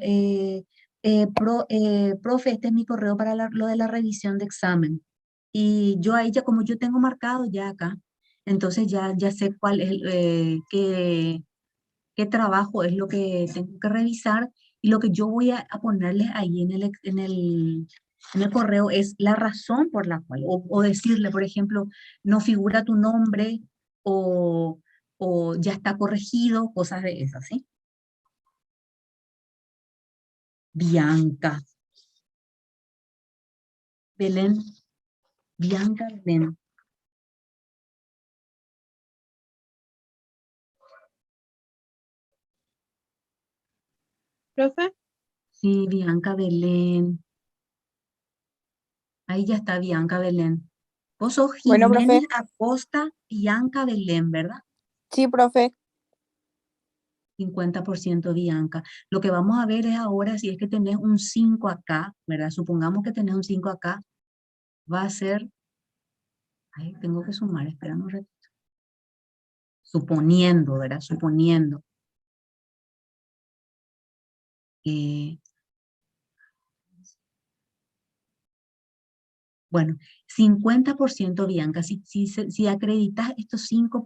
profe, este es mi correo para lo de la revisión de examen. Y yo a ella, como yo tengo marcado ya acá, Entonces ya sé cuál es, qué trabajo es lo que tengo que revisar y lo que yo voy a ponerles ahí en el correo es la razón por la cual, o decirle, por ejemplo, no figura tu nombre o, o ya está corregido, cosas de esas, ¿sí? Bianca. Belén. Bianca Belén. ¿Profe? Sí, Bianca Belén. Ahí ya está Bianca Belén. Vos sos Bueno, profe. Jiménez Acosta Bianca Belén, ¿verdad? Sí, profe. 50% Bianca. Lo que vamos a ver es ahora si es que tenés un 5 acá, ¿verdad? Supongamos que tenés un 5 acá, va a ser, ay, tengo que sumar, espera un ratito. Suponiendo, ¿verdad? Suponiendo. Bueno, 50% Bianca. Si acreditas estos 5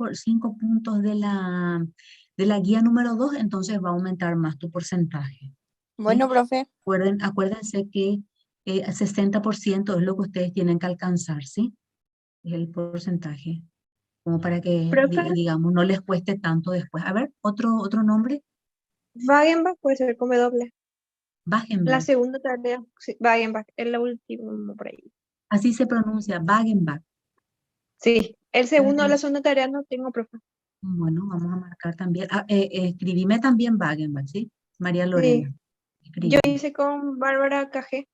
puntos de la guía número 2, entonces va a aumentar más tu porcentaje. ¿Sí? Bueno, profe. Acuérdense que 60% es lo que ustedes tienen que alcanzar, ¿sí? Es el porcentaje, como para que, Profe, digamos, no les cueste tanto después. A ver, otro nombre, Wagenbach puede ser con W. La Wagenbach. segunda tarea, sí, Wagenbach, es la última por ahí. Así se pronuncia, Wagenbach. Sí, el segundo de la segunda tarea no tengo, profe. Bueno, vamos a marcar también. Escribime también Wagenbach, ¿sí? María Sí, Lorena. yo Escribime. hice con Bárbara Cajé.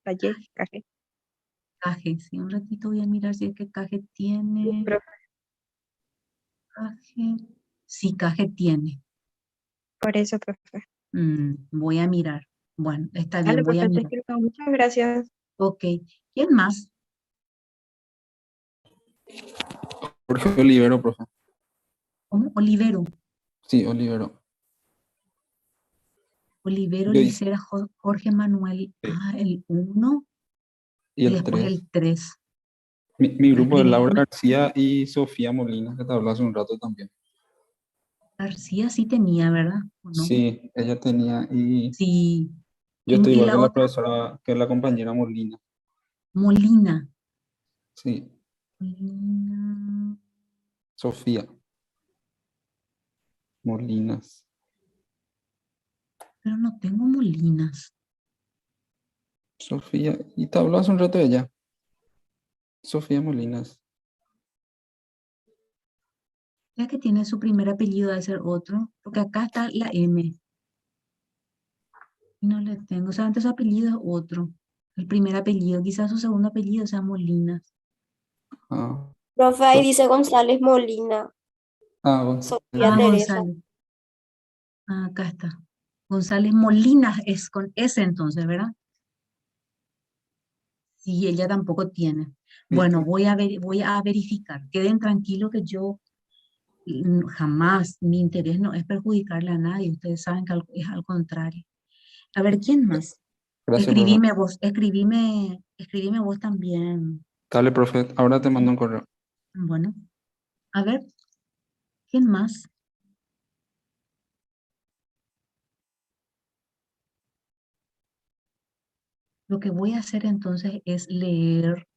Cajé. Caje, sí, un ratito voy a mirar si es que Caje Sí, tiene. profe. Caje. Sí, Caje tiene. Por eso, profe. Voy a mirar. Bueno, está bien, Dale, voy a profe, te mirar. escribo. Muchas gracias. Ok. ¿Quién más? Jorge Olivero, profe. ¿Cómo? Olivero. Sí, Olivero. Olivero, Yo hice Licera, Jorge Manuel. Ah, el 1 y y el después 3. el 3. Mi grupo de Laura Escribime. García y Sofía Molina, que te habló hace un rato también. García sí tenía, ¿verdad? ¿O no? Sí, ella tenía y Sí. yo estoy Y igual la que la otra, profesora, que la compañera Molina. Molina. Sí, Molina. Sofía Molinas. Pero no tengo Molinas. Sofía, y te habló hace un rato ella. Sofía Molinas. Ya que tiene su primer apellido, debe ser otro, porque acá está la M. Y no le tengo, solamente su apellido es otro. El primer apellido, quizás su segundo apellido sea Molinas. Ah, Profe, ahí So- dice González Molina, Sofía González. Teresa. González. Acá está. González Molinas es con S entonces, ¿verdad? Sí, ella tampoco tiene. Bueno, voy a verificar. Queden tranquilos que yo jamás, mi interés no es perjudicarle a nadie. Ustedes saben que es al contrario. A ver, ¿quién más? Gracias, profe. Escribime vos también. Dale, profe. Ahora te mando un correo. Bueno, a ver, ¿quién más? Lo que voy a hacer entonces es leer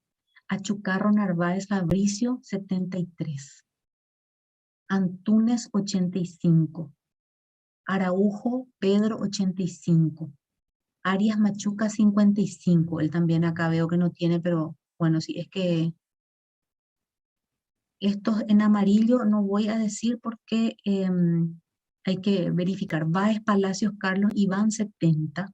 a Chucarro Narváez Fabricio, 73. Antunes, 85. Araujo Pedro, 85. Arias Machuca, 55. Él también acá veo que no tiene, pero bueno, sí, es que estos en amarillo no voy a decir porque hay que verificar. Báez Palacios Carlos Iván, 70.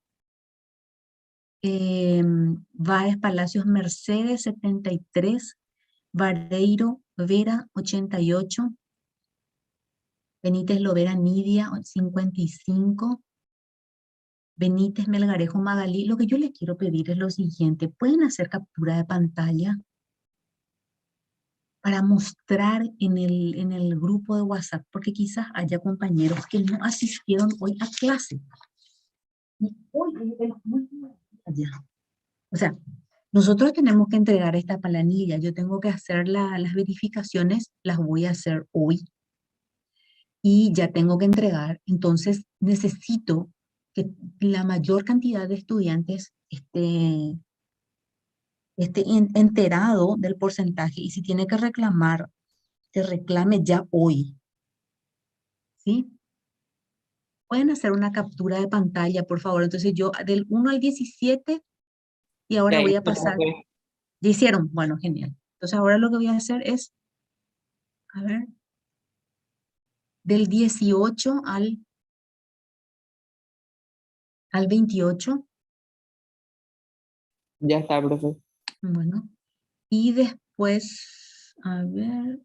Báez Palacios Mercedes, 73. Vareiro Vera, 88. Benítez Lovera Nidia, 55. Benítez Melgarejo Magalí. Lo que yo les quiero pedir es lo siguiente. ¿Pueden hacer captura de pantalla para mostrar en el grupo de WhatsApp? Porque quizás haya compañeros que no asistieron hoy a clase. Y hoy es el último día ya. O sea, Nosotros tenemos que entregar esta planilla. Yo tengo que hacer las verificaciones, las voy a hacer hoy y ya tengo que entregar. Entonces necesito que la mayor cantidad de estudiantes esté enterado del porcentaje y si tiene que reclamar, que reclame ya hoy. ¿Sí? Pueden hacer una captura de pantalla, por favor. Entonces yo del 1 al 17 y ahora voy a pasar. ¿Ya hicieron? Bueno, genial. Entonces ahora lo que voy a hacer es, a ver, del 18 al 28. Ya está, profe. Bueno, y después, a ver,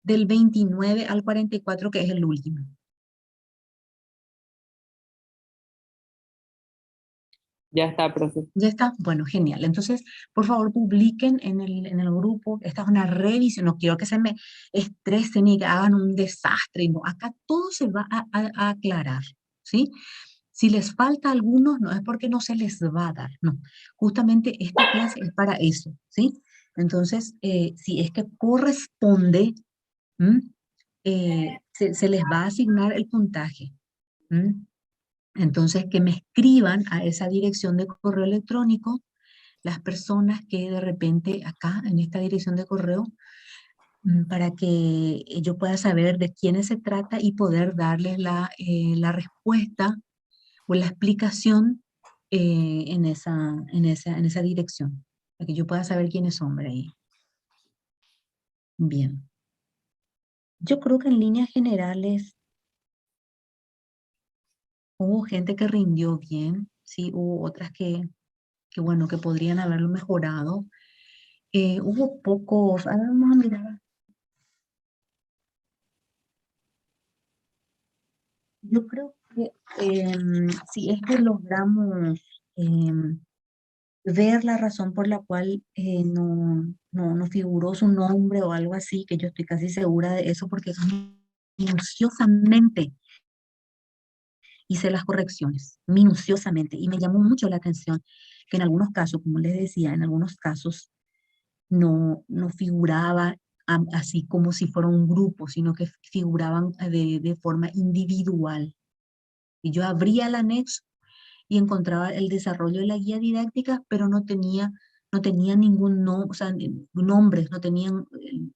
del 29 al 44, que es el último. Ya está, profe. ¿Ya está? Bueno, genial. Entonces, por favor, publiquen en el grupo. Esta es una revisión. No quiero que se me estresen y que hagan un desastre. No, acá todo se va a aclarar, ¿sí? Si les falta a algunos, no es porque no se les va a dar, no. Justamente esta clase es para eso, ¿sí? Entonces, si es que corresponde, se les va a asignar el puntaje. Entonces, que me escriban a esa dirección de correo electrónico las personas que de repente acá en esta dirección de correo, para que yo pueda saber de quiénes se trata y poder darles la respuesta o la explicación en esa dirección, para que yo pueda saber quiénes son, ¿verdad? Bien. Yo creo que en líneas generales hubo gente que rindió bien, sí, hubo otras bueno, que podrían haberlo mejorado. Hubo pocos, a ver, vamos a mirar. Yo creo que si es que logramos ver la razón por la cual no figuró su nombre o algo así, que yo estoy casi segura de eso porque minuciosamente hice las correcciones, minuciosamente, y me llamó mucho la atención que en algunos casos, como les decía, en algunos casos no figuraba así como si fuera un grupo, sino que figuraban de forma individual. Y yo abría el anexo y encontraba el desarrollo de la guía didáctica, pero no tenía ningún o sea, nombres, no tenían,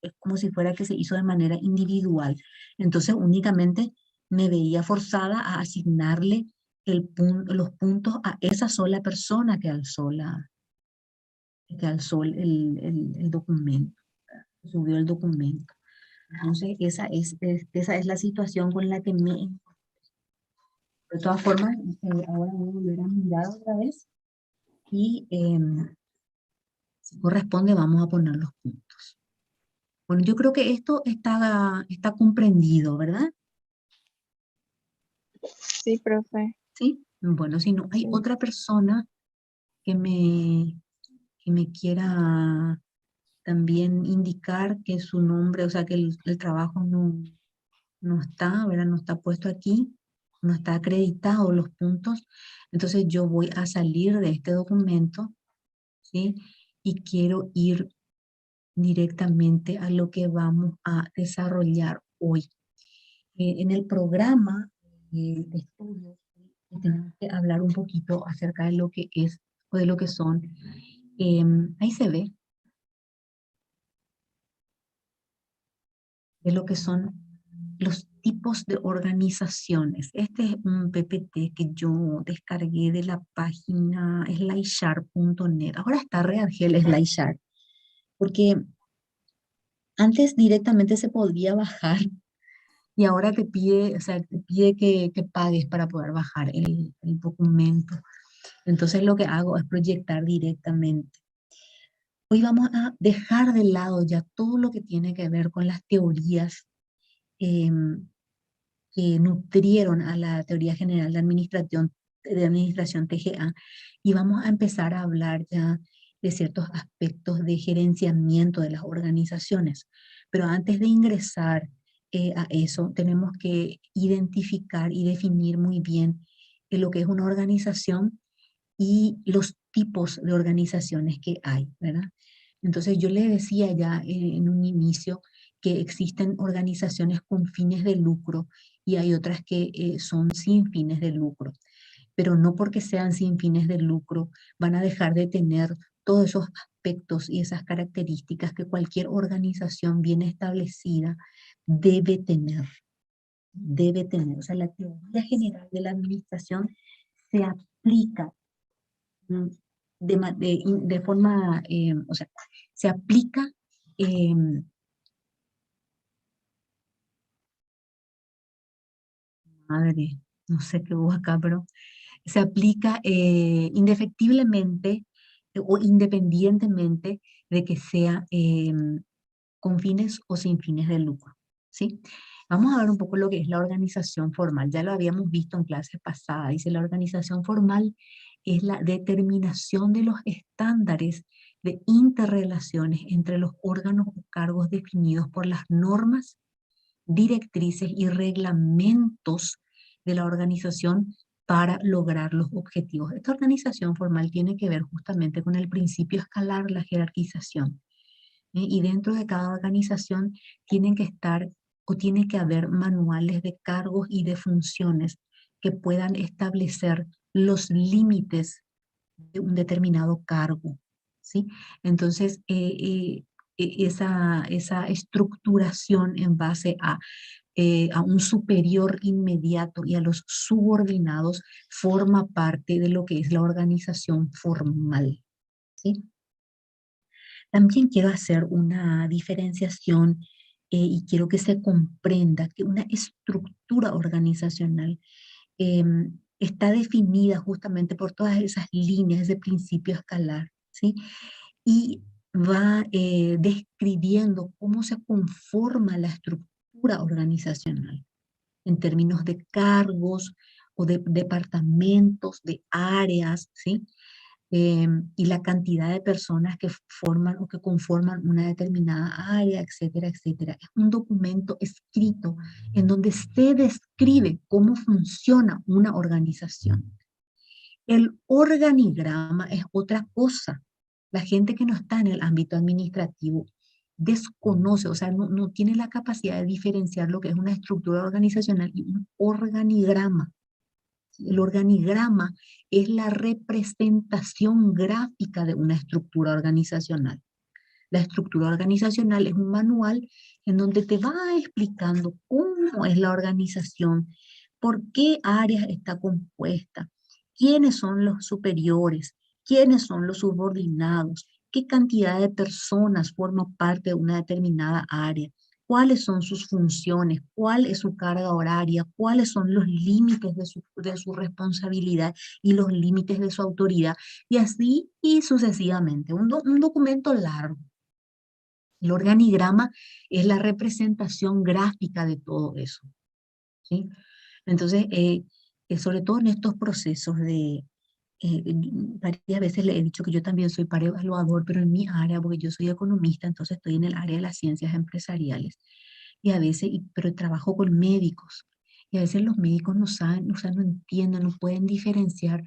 es como si fuera que se hizo de manera individual. Entonces únicamente me veía forzada a asignarle los puntos a esa sola persona que alzó el documento, subió el documento. Entonces esa es la situación con la que me... De todas formas, ahora voy a volver a mirar otra vez y si corresponde vamos a poner los puntos. Bueno, yo creo que esto está comprendido, ¿verdad? Sí, profe. ¿Sí? Bueno, si no hay Sí. otra persona que me quiera también indicar que su nombre, o sea, que el trabajo no está, ¿verdad? No está puesto aquí, no está acreditado los puntos, entonces yo voy a salir de este documento, ¿sí? Y quiero ir directamente a lo que vamos a desarrollar hoy. En el programa de estudios tenemos que hablar un poquito acerca de lo que es o de lo que son. Ahí se ve de lo que son los tipos de organizaciones. Este es un PPT que yo descargué de la página slideshare.net. Ahora está Reagel Slideshare, porque antes directamente se podía bajar y ahora te pide, o sea, te pide que pagues para poder bajar el documento. Entonces lo que hago es proyectar directamente. Hoy vamos a dejar de lado ya todo lo que tiene que ver con las teorías que nutrieron a la teoría general de administración TGA y vamos a empezar a hablar ya de ciertos aspectos de gerenciamiento de las organizaciones. Pero antes de ingresar a eso, tenemos que identificar y definir muy bien lo que es una organización y los tipos de organizaciones que hay, ¿verdad? Entonces yo les decía ya en un inicio que existen organizaciones con fines de lucro y hay otras que son sin fines de lucro, pero no porque sean sin fines de lucro van a dejar de tener todos esos aspectos y esas características que cualquier organización bien establecida debe tener, debe tener. O sea, la teoría general de la administración se aplica mm, de forma, o sea, se aplica, madre, no sé qué hubo acá, pero se aplica indefectiblemente o independientemente de que sea con fines o sin fines de lucro, ¿sí? Vamos a ver un poco lo que es la organización formal. Ya lo habíamos visto en clases pasadas. Dice, la organización formal es la determinación de los estándares de interrelaciones entre los órganos o cargos definidos por las normas, directrices y reglamentos de la organización para lograr los objetivos. Esta organización formal tiene que ver justamente con el principio escalar, la jerarquización. Y dentro de cada organización tienen que estar o tiene que haber manuales de cargos y de funciones que puedan establecer los límites de un determinado cargo, ¿sí? Entonces, esa estructuración en base a un superior inmediato y a los subordinados forma parte de lo que es la organización formal, ¿sí? También quiero hacer una diferenciación y quiero que se comprenda que una estructura organizacional está definida justamente por todas esas líneas de principio escalar, ¿sí? Y va describiendo cómo se conforma la estructura organizacional en términos de cargos o de departamentos, de áreas, ¿sí? Y la cantidad de personas que forman o que conforman una determinada área, etcétera, etcétera. Es un documento escrito en donde se describe cómo funciona una organización. El organigrama es otra cosa. La gente que no está en el ámbito administrativo desconoce, o sea, no tiene la capacidad de diferenciar lo que es una estructura organizacional y un organigrama. El organigrama es la representación gráfica de una estructura organizacional. La estructura organizacional es un manual en donde te va explicando cómo es la organización, por qué áreas está compuesta, quiénes son los superiores, quiénes son los subordinados, qué cantidad de personas forman parte de una determinada área, cuáles son sus funciones, cuál es su carga horaria, cuáles son los límites de su responsabilidad y los límites de su autoridad, y así y sucesivamente. Un documento largo. El organigrama es la representación gráfica de todo eso, ¿sí? Entonces, sobre todo en estos procesos varias veces le he dicho que yo también soy evaluador, pero en mi área, porque yo soy economista, entonces estoy en el área de las ciencias empresariales. Y a veces, pero trabajo con médicos. Y a veces los médicos no saben, o sea, no entienden, no pueden diferenciar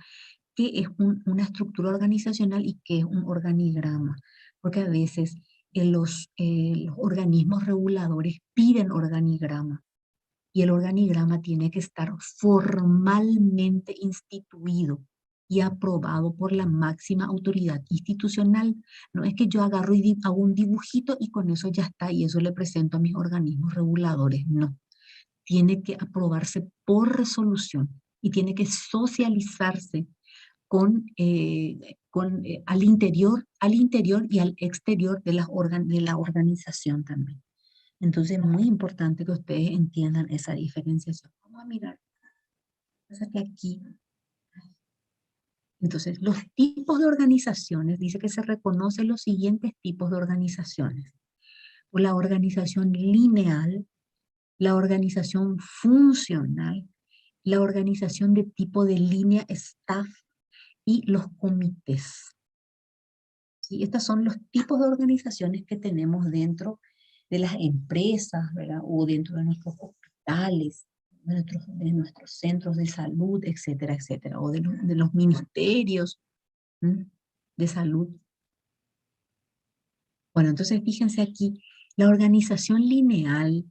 qué es una estructura organizacional y qué es un organigrama. Porque a veces los organismos reguladores piden organigrama y el organigrama tiene que estar formalmente instituido y aprobado por la máxima autoridad institucional. No es que yo agarro y hago un dibujito y con eso ya está y eso le presento a mis organismos reguladores. No, tiene que aprobarse por resolución y tiene que socializarse al interior y al exterior de de la organización también. Entonces es muy importante que ustedes entiendan esa diferenciación. Vamos a mirar. Pasa que aquí, entonces, los tipos de organizaciones, dice que se reconocen los siguientes tipos de organizaciones. La organización lineal, la organización funcional, la organización de tipo de línea staff y los comités. ¿Sí? Estos son los tipos de organizaciones que tenemos dentro de las empresas, ¿verdad? O dentro de nuestros hospitales, de nuestros centros de salud, etcétera, etcétera, o de los ministerios de salud. Bueno, entonces fíjense aquí, la organización lineal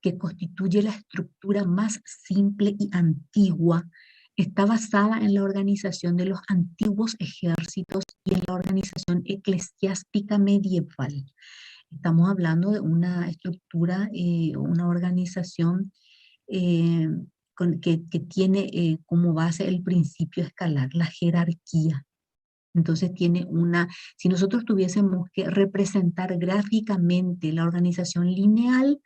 que constituye la estructura más simple y antigua está basada en la organización de los antiguos ejércitos y en la organización eclesiástica medieval. Estamos hablando de una estructura, una organización que tiene como base el principio escalar, la jerarquía. Entonces tiene si nosotros tuviésemos que representar gráficamente la organización lineal,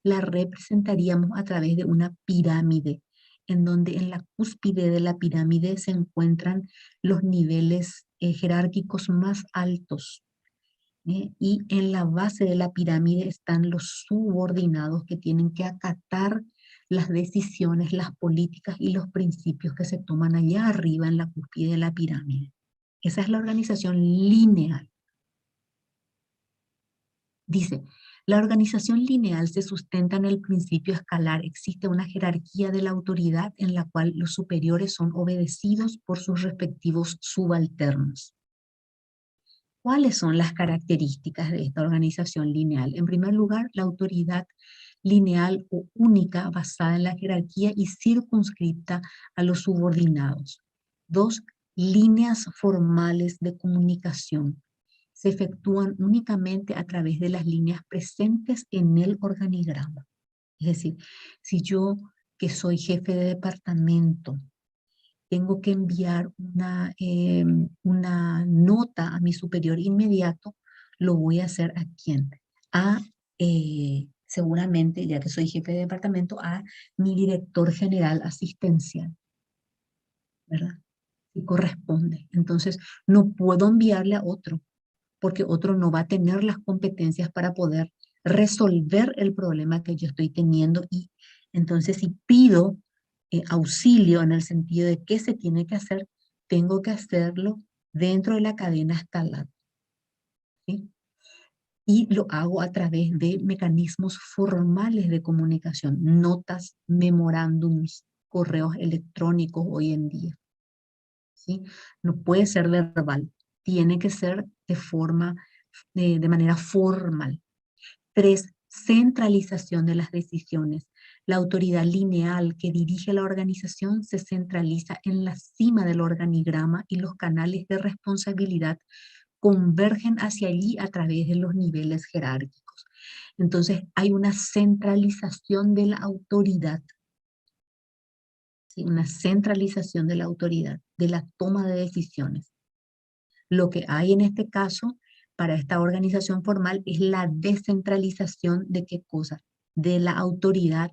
la representaríamos a través de una pirámide, en donde en la cúspide de la pirámide se encuentran los niveles jerárquicos más altos. Y en la base de la pirámide están los subordinados que tienen que acatar las decisiones, las políticas y los principios que se toman allá arriba en la cúspide de la pirámide. Esa es la organización lineal. Dice, la organización lineal se sustenta en el principio escalar. Existe una jerarquía de la autoridad en la cual los superiores son obedecidos por sus respectivos subalternos. ¿Cuáles son las características de esta organización lineal? En primer lugar, la autoridad lineal o única basada en la jerarquía y circunscripta a los subordinados. 2. Líneas formales de comunicación. Se efectúan únicamente a través de las líneas presentes en el organigrama. Es decir, si yo, que soy jefe de departamento, tengo que enviar una nota a mi superior inmediato, lo voy a hacer ¿a quién? Seguramente, ya que soy jefe de departamento, a mi director general asistencial, ¿verdad? Y corresponde. Entonces, no puedo enviarle a otro, porque otro no va a tener las competencias para poder resolver el problema que yo estoy teniendo. Y entonces, si pido auxilio en el sentido de qué se tiene que hacer, tengo que hacerlo dentro de la cadena escalar. ¿Sí? Y lo hago a través de mecanismos formales de comunicación, notas, memorándums, correos electrónicos hoy en día. ¿Sí? No puede ser verbal, tiene que ser de manera formal. 3. Centralización de las decisiones. La autoridad lineal que dirige la organización se centraliza en la cima del organigrama y los canales de responsabilidad convergen hacia allí a través de los niveles jerárquicos. Entonces hay una centralización de la autoridad. ¿Sí? Una centralización de la autoridad, de la toma de decisiones. Lo que hay en este caso para esta organización formal es la descentralización de qué cosa, de la autoridad,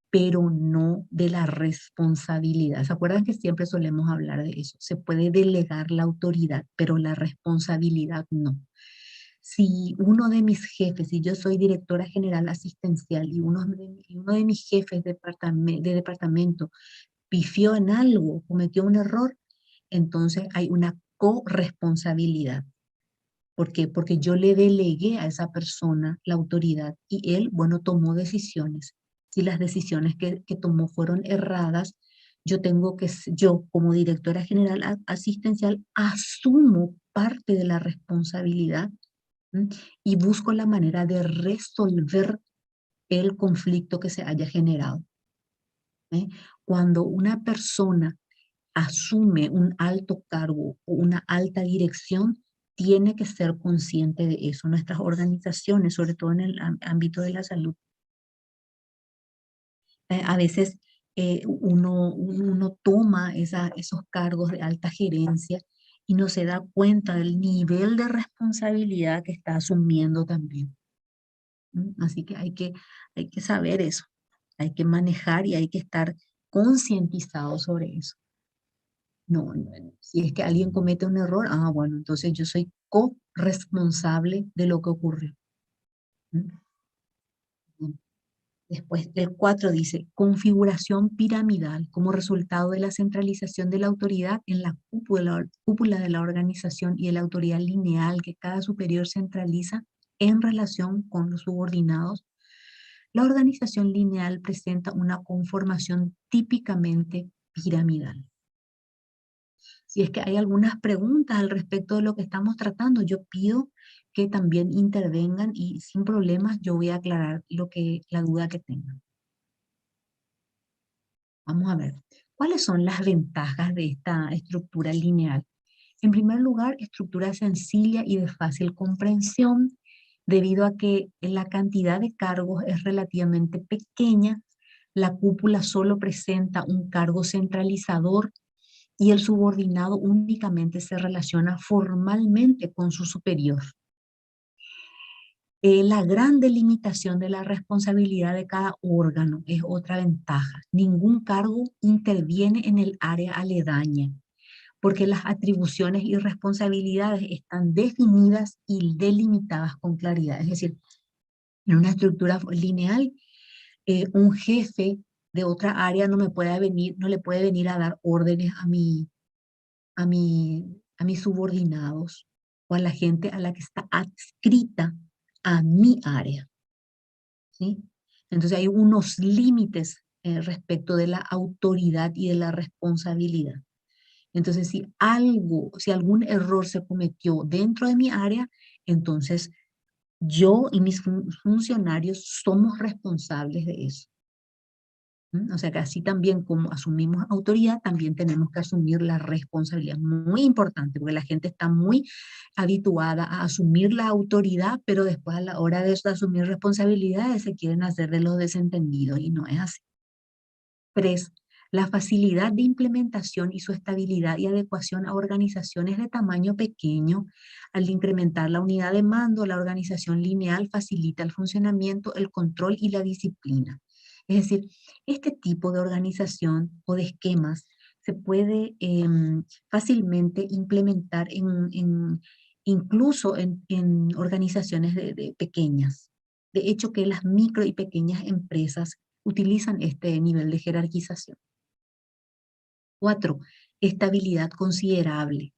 pero no de la responsabilidad. ¿Se acuerdan que siempre solemos hablar de eso? Se puede delegar la autoridad, pero la responsabilidad no. Si uno de mis jefes, si yo soy directora general asistencial y uno de mis jefes de departamento pifió en algo, cometió un error, entonces hay una corresponsabilidad. ¿Por qué? Porque yo le delegué a esa persona la autoridad y él, bueno, tomó decisiones. Si las decisiones que tomó fueron erradas, yo como directora general asistencial asumo parte de la responsabilidad y busco la manera de resolver el conflicto que se haya generado. Cuando una persona asume un alto cargo o una alta dirección, tiene que ser consciente de eso. Nuestras organizaciones, sobre todo en el ámbito de la salud, a veces uno toma esos cargos de alta gerencia y no se da cuenta del nivel de responsabilidad que está asumiendo también. Así que hay que saber eso, hay que manejar y hay que estar concientizado sobre eso. No, si es que alguien comete un error, bueno, entonces yo soy corresponsable de lo que ocurrió. Después el 4 dice, configuración piramidal como resultado de la centralización de la autoridad en la cúpula de la organización y de la autoridad lineal que cada superior centraliza, en relación con los subordinados, la organización lineal presenta una conformación típicamente piramidal. Si es que hay algunas preguntas al respecto de lo que estamos tratando, yo pido que también intervengan y sin problemas yo voy a aclarar la duda que tengan. Vamos a ver, ¿cuáles son las ventajas de esta estructura lineal? En primer lugar, estructura sencilla y de fácil comprensión, debido a que la cantidad de cargos es relativamente pequeña, la cúpula solo presenta un cargo centralizador y el subordinado únicamente se relaciona formalmente con su superior. La gran delimitación de la responsabilidad de cada órgano es otra ventaja. Ningún cargo interviene en el área aledaña, porque las atribuciones y responsabilidades están definidas y delimitadas con claridad. Es decir, en una estructura lineal, un jefe de otra área no le puede venir a dar órdenes a mis subordinados o a la gente a la que está adscrita a mi área, ¿sí? Entonces hay unos límites respecto de la autoridad y de la responsabilidad. Entonces, si algún error se cometió dentro de mi área, entonces yo y mis funcionarios somos responsables de eso. O sea que así también como asumimos autoridad, también tenemos que asumir la responsabilidad. Muy importante, porque la gente está muy habituada a asumir la autoridad, pero después a la hora de asumir responsabilidades se quieren hacer de los desentendidos y no es así. 3. La facilidad de implementación y su estabilidad y adecuación a organizaciones de tamaño pequeño. Al incrementar la unidad de mando, la organización lineal facilita el funcionamiento, el control y la disciplina. Es decir, este tipo de organización o de esquemas se puede fácilmente implementar incluso en organizaciones pequeñas. De hecho, que las micro y pequeñas empresas utilizan este nivel de jerarquización. 4. Estabilidad considerable.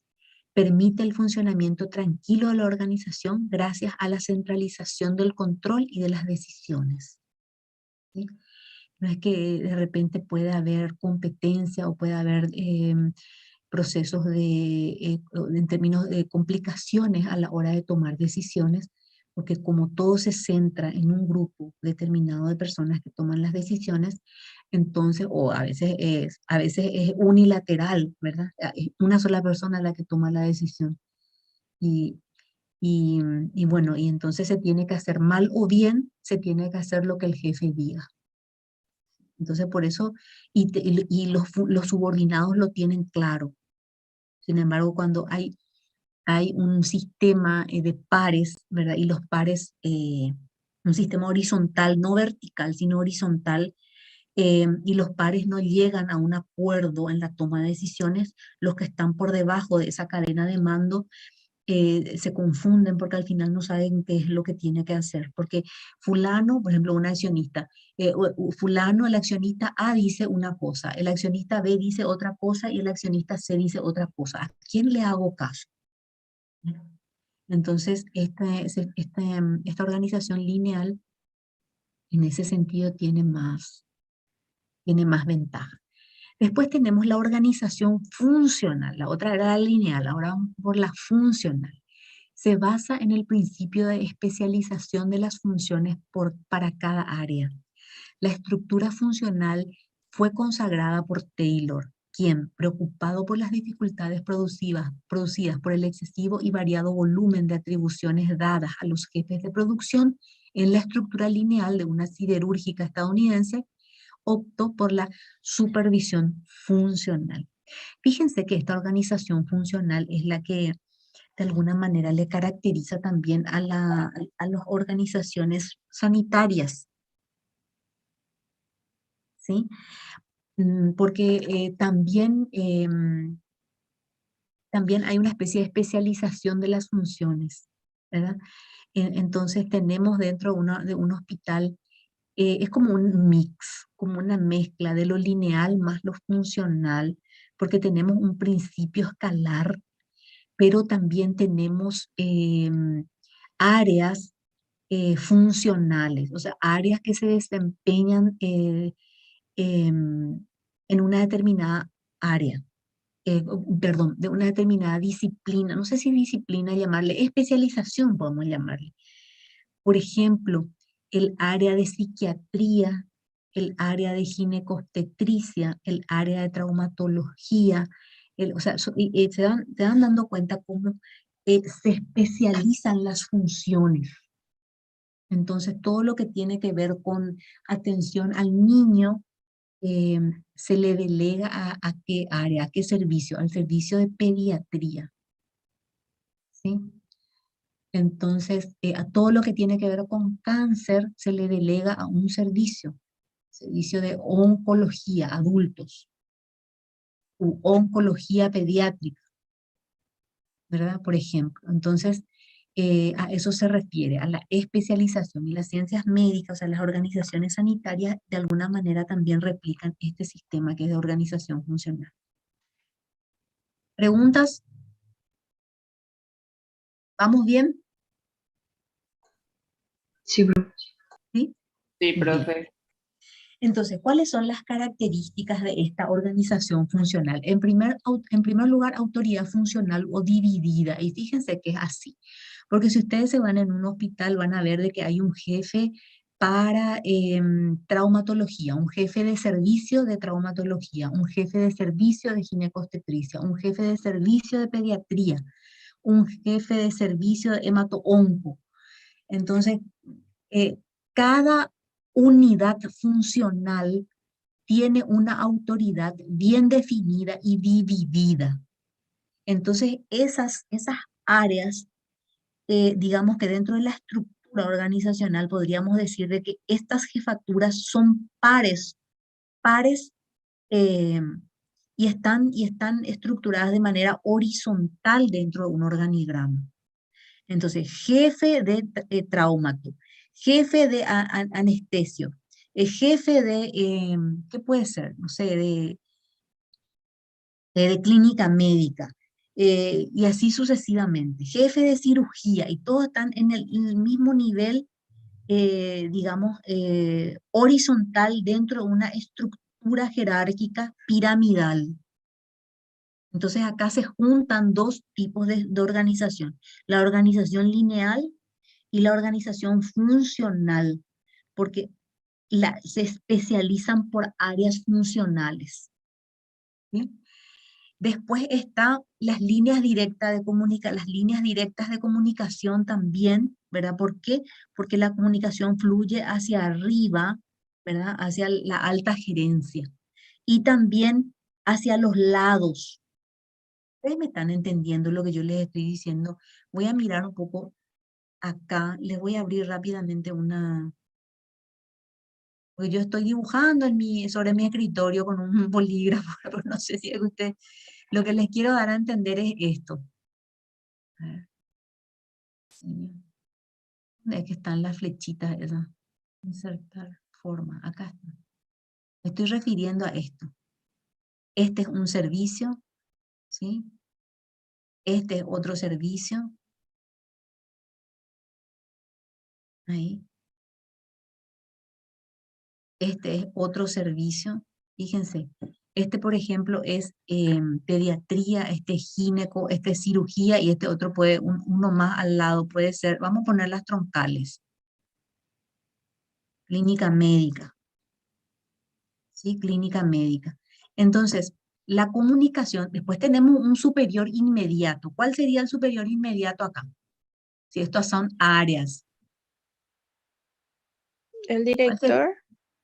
Permite el funcionamiento tranquilo de la organización gracias a la centralización del control y de las decisiones. ¿Sí? No es que de repente pueda haber competencia o pueda haber procesos en términos de complicaciones a la hora de tomar decisiones, porque como todo se centra en un grupo determinado de personas que toman las decisiones, entonces, o a veces es unilateral, ¿verdad? Es una sola persona la que toma la decisión. Y, y bueno, y entonces se tiene que hacer mal o bien, se tiene que hacer lo que el jefe diga. Entonces por eso, y los subordinados lo tienen claro. Sin embargo, cuando hay un sistema de pares, ¿verdad? Y los pares, un sistema horizontal, no vertical, sino horizontal, y los pares no llegan a un acuerdo en la toma de decisiones, los que están por debajo de esa cadena de mando se confunden porque al final no saben qué es lo que tiene que hacer. Porque fulano, por ejemplo, un accionista, fulano, el accionista A dice una cosa, el accionista B dice otra cosa y el accionista C dice otra cosa. ¿A quién le hago caso? Entonces, esta organización lineal, en ese sentido, tiene más ventaja. Después tenemos la organización funcional. La otra era la lineal, ahora vamos por la funcional. Se basa en el principio de especialización de las funciones para cada área. La estructura funcional fue consagrada por Taylor, quien, preocupado por las dificultades producidas por el excesivo y variado volumen de atribuciones dadas a los jefes de producción en la estructura lineal de una siderúrgica estadounidense, optó por la supervisión funcional. Fíjense que esta organización funcional es la que de alguna manera le caracteriza también a las organizaciones sanitarias, ¿sí? Porque también hay una especie de especialización de las funciones, ¿verdad? Entonces tenemos dentro de un hospital, es como un mix, como una mezcla de lo lineal más lo funcional, porque tenemos un principio escalar, pero también tenemos áreas funcionales, o sea, áreas que se desempeñan en una determinada área, perdón, de una determinada disciplina, no sé si disciplina llamarle, especialización podemos llamarle. Por ejemplo, el área de psiquiatría, el área de ginecobstetricia, el área de traumatología, o sea, se van dando cuenta cómo se especializan las funciones. Entonces, todo lo que tiene que ver con atención al niño, se le delega a qué área, a qué servicio, al servicio de pediatría, ¿sí? Entonces, a todo lo que tiene que ver con cáncer se le delega a un servicio de oncología, adultos, u oncología pediátrica, ¿verdad? Por ejemplo. Entonces, a eso se refiere, a la especialización. Y las ciencias médicas, o sea, las organizaciones sanitarias, de alguna manera también replican este sistema que es de organización funcional. ¿Preguntas? ¿Vamos bien? Sí, profe. ¿Sí? Sí, Bien. profe. Entonces, ¿cuáles son las características de esta organización funcional? En primer lugar, autoridad funcional o dividida. Y fíjense que es así. Porque si ustedes se van en un hospital, van a ver de que hay un jefe para traumatología, un jefe de servicio de traumatología, un jefe de servicio de ginecobstetricia, un jefe de servicio de pediatría, un jefe de servicio de hemato-onco. Entonces, cada unidad funcional tiene una autoridad bien definida y dividida. Entonces, esas áreas, digamos que dentro de la estructura organizacional podríamos decir de que estas jefaturas son pares eh, y están estructuradas de manera horizontal dentro de un organigrama. Entonces, jefe de traumato, jefe de anestesio, jefe de, ¿qué puede ser? No sé, de clínica médica, y así sucesivamente. Jefe de cirugía, y todos están en el mismo nivel, digamos, horizontal dentro de una estructura jerárquica piramidal. Entonces acá se juntan dos tipos de organización, la organización lineal y la organización funcional, porque se especializan por áreas funcionales, ¿sí? Después están las líneas directas de comunicación también, ¿verdad? ¿Por qué? Porque la comunicación fluye hacia arriba, ¿verdad? Hacia la alta gerencia y también hacia los lados. Ustedes me están entendiendo lo que yo les estoy diciendo. Voy a mirar un poco acá, les voy a abrir rápidamente porque yo estoy dibujando sobre mi escritorio con un bolígrafo, pero no sé si es usted, lo que les quiero dar a entender es esto. A ver, sí. ¿Dónde es que están las flechitas esas? Insertar forma, acá está. Me estoy refiriendo a esto. Este es un servicio, ¿sí? Este es otro servicio. Ahí. Este es otro servicio. Fíjense, este por ejemplo es pediatría, este es gineco, este es cirugía y este otro puede, uno más al lado puede ser, vamos a poner las troncales. Clínica médica. ¿Sí? Clínica médica. Entonces, la comunicación, después tenemos un superior inmediato. ¿Cuál sería el superior inmediato acá? Si estas son áreas. El ¿Cuál sería? director,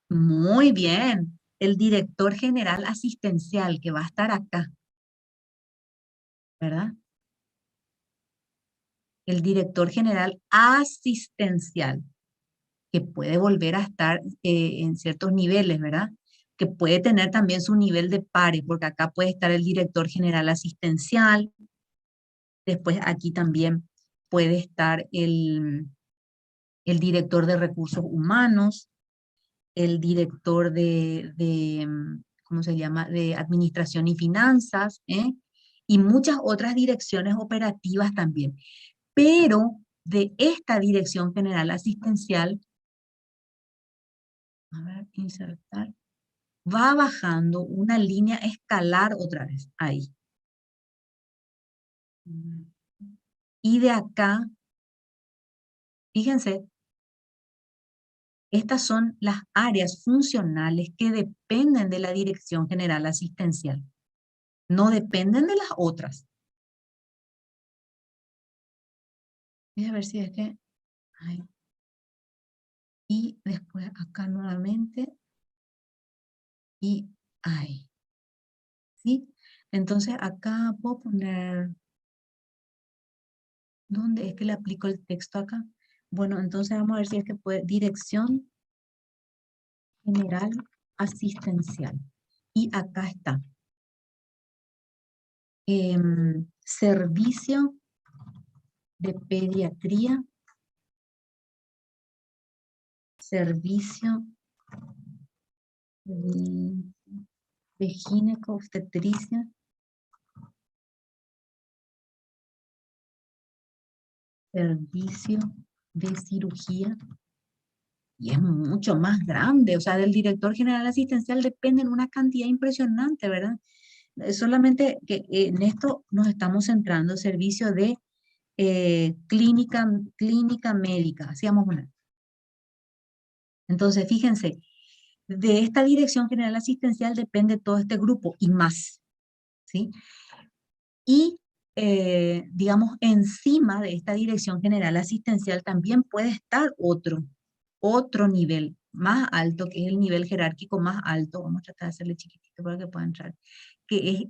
Muy bien. El director general asistencial que va a estar acá. ¿Verdad? El director general asistencial, que puede volver a estar en ciertos niveles, ¿verdad? Que puede tener también su nivel de pares, porque acá puede estar el director general asistencial, después aquí también puede estar el director de recursos humanos, el director ¿cómo se llama?, de administración y finanzas, y muchas otras direcciones operativas también. Pero de esta Dirección General Asistencial, a ver, insertar, va bajando una línea escalar otra vez, ahí. Y de acá, fíjense, estas son las áreas funcionales que dependen de la Dirección General Asistencial. No dependen de las otras. Voy a ver si es que... ahí. Y después acá nuevamente. Y ahí. ¿Sí? Entonces acá puedo poner... ¿Dónde es que le aplico el texto acá? Bueno, entonces vamos a ver si es que puede... Dirección General Asistencial. Y acá está. Servicio de Pediatría. Servicio de Ginecobstetricia. Servicio de Cirugía. Y es mucho más grande, o sea, del director general asistencial dependen una cantidad impresionante, ¿verdad? Solamente que en esto nos estamos centrando, servicio de clínica médica, hacíamos una. Entonces, fíjense, de esta dirección general asistencial depende todo este grupo y más, ¿sí? Y, digamos, encima de esta dirección general asistencial también puede estar otro nivel más alto, que es el nivel jerárquico más alto. Vamos a tratar de hacerle chiquitito para que pueda entrar, que es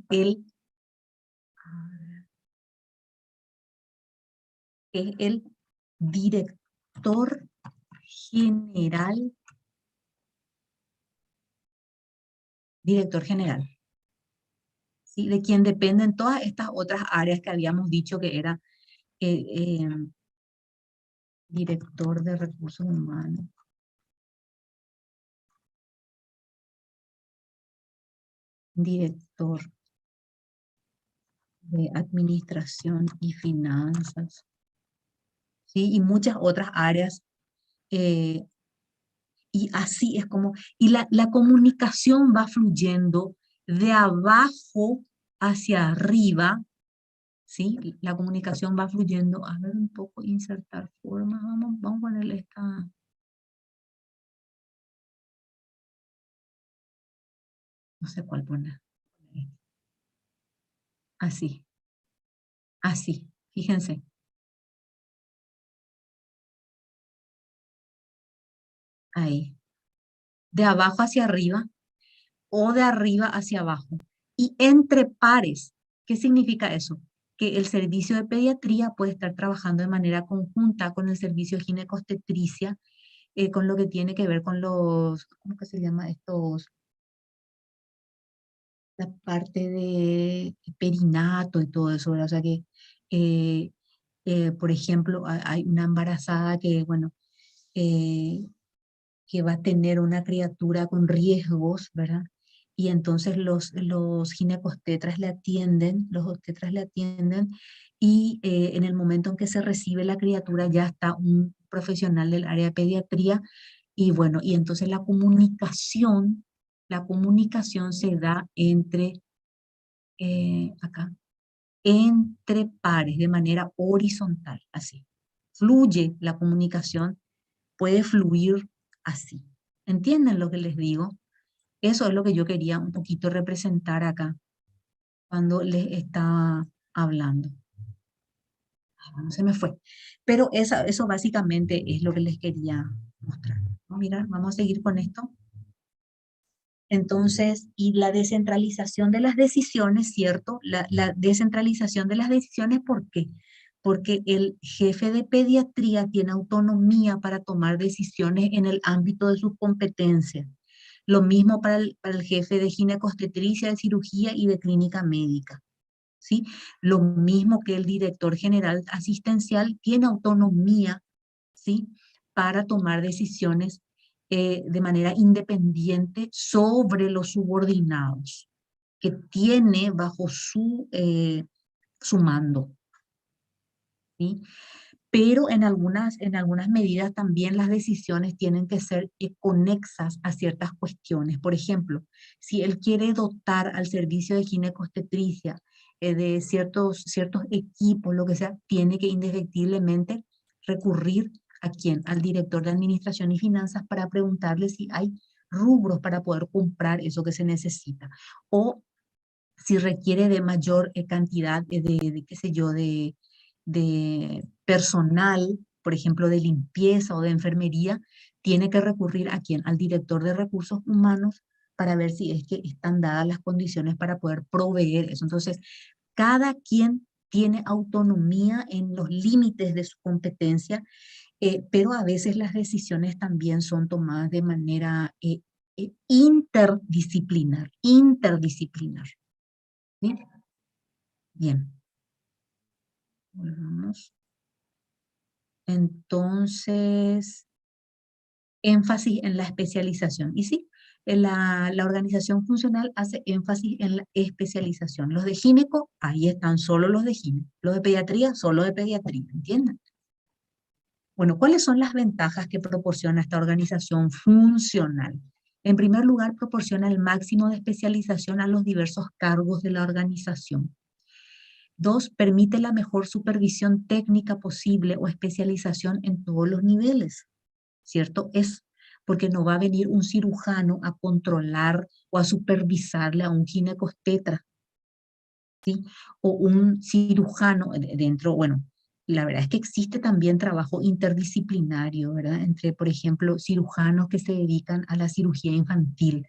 el director general. Director general. ¿Sí? De quien dependen todas estas otras áreas que habíamos dicho que era director de recursos humanos. Director de administración y finanzas. ¿Sí? Y muchas otras áreas. Y así es como, y la comunicación va fluyendo de abajo hacia arriba, ¿sí? La comunicación va fluyendo, a ver un poco, insertar formas, vamos a ponerle esta, no sé cuál poner, así, así, fíjense. Ahí, de abajo hacia arriba, o de arriba hacia abajo. Y entre pares, ¿qué significa eso? Que el servicio de pediatría puede estar trabajando de manera conjunta con el servicio de ginecobstetricia, con lo que tiene que ver con los, ¿cómo que se llama estos? La parte de perinato y todo eso, ¿verdad? O sea que, por ejemplo, hay una embarazada que, bueno, que va a tener una criatura con riesgos, ¿verdad? Y entonces los ginecobstetras le atienden, los obstetras le atienden, y en el momento en que se recibe la criatura ya está un profesional del área de pediatría, y bueno, y entonces la comunicación se da entre, acá, entre pares, de manera horizontal, así. Fluye la comunicación, puede fluir así. ¿Entienden lo que les digo? Eso es lo que yo quería un poquito representar acá, cuando les estaba hablando. No se me fue. Pero eso básicamente es lo que les quería mostrar. Mira, vamos a seguir con esto. Entonces, y la descentralización de las decisiones, ¿cierto? La descentralización de las decisiones, ¿por qué? Porque el jefe de pediatría tiene autonomía para tomar decisiones en el ámbito de sus competencias. Lo mismo para el jefe de ginecobstetricia, de cirugía y de clínica médica, ¿sí? Lo mismo que el director general asistencial tiene autonomía, ¿sí? Para tomar decisiones de manera independiente sobre los subordinados que tiene bajo su mando, ¿sí? pero en algunas medidas también las decisiones tienen que ser conexas a ciertas cuestiones. Por ejemplo, si él quiere dotar al servicio de ginecobstetricia de ciertos equipos, lo que sea, tiene que indefectiblemente recurrir ¿a quién? Al director de Administración y Finanzas para preguntarle si hay rubros para poder comprar eso que se necesita. O si requiere de mayor cantidad qué sé yo, de personal, por ejemplo, de limpieza o de enfermería, tiene que recurrir ¿a quién? Al director de recursos humanos para ver si es que están dadas las condiciones para poder proveer eso. Entonces, cada quien tiene autonomía en los límites de su competencia, pero a veces las decisiones también son tomadas de manera interdisciplinar. ¿Sí? Bien. Volvamos. Entonces, énfasis en la especialización. Y sí, la organización funcional hace énfasis en la especialización. Los de gineco, ahí están solo los de gineco. Los de pediatría, solo de pediatría, ¿entienden? Bueno, ¿cuáles son las ventajas que proporciona esta organización funcional? En primer lugar, proporciona el máximo de especialización a los diversos cargos de la organización. 2, permite la mejor supervisión técnica posible o especialización en todos los niveles, ¿cierto? Es porque no va a venir un cirujano a controlar o a supervisarle a un ginecobstetra, ¿sí? O un cirujano dentro, bueno, la verdad es que existe también trabajo interdisciplinario, ¿verdad? Entre, por ejemplo, cirujanos que se dedican a la cirugía infantil,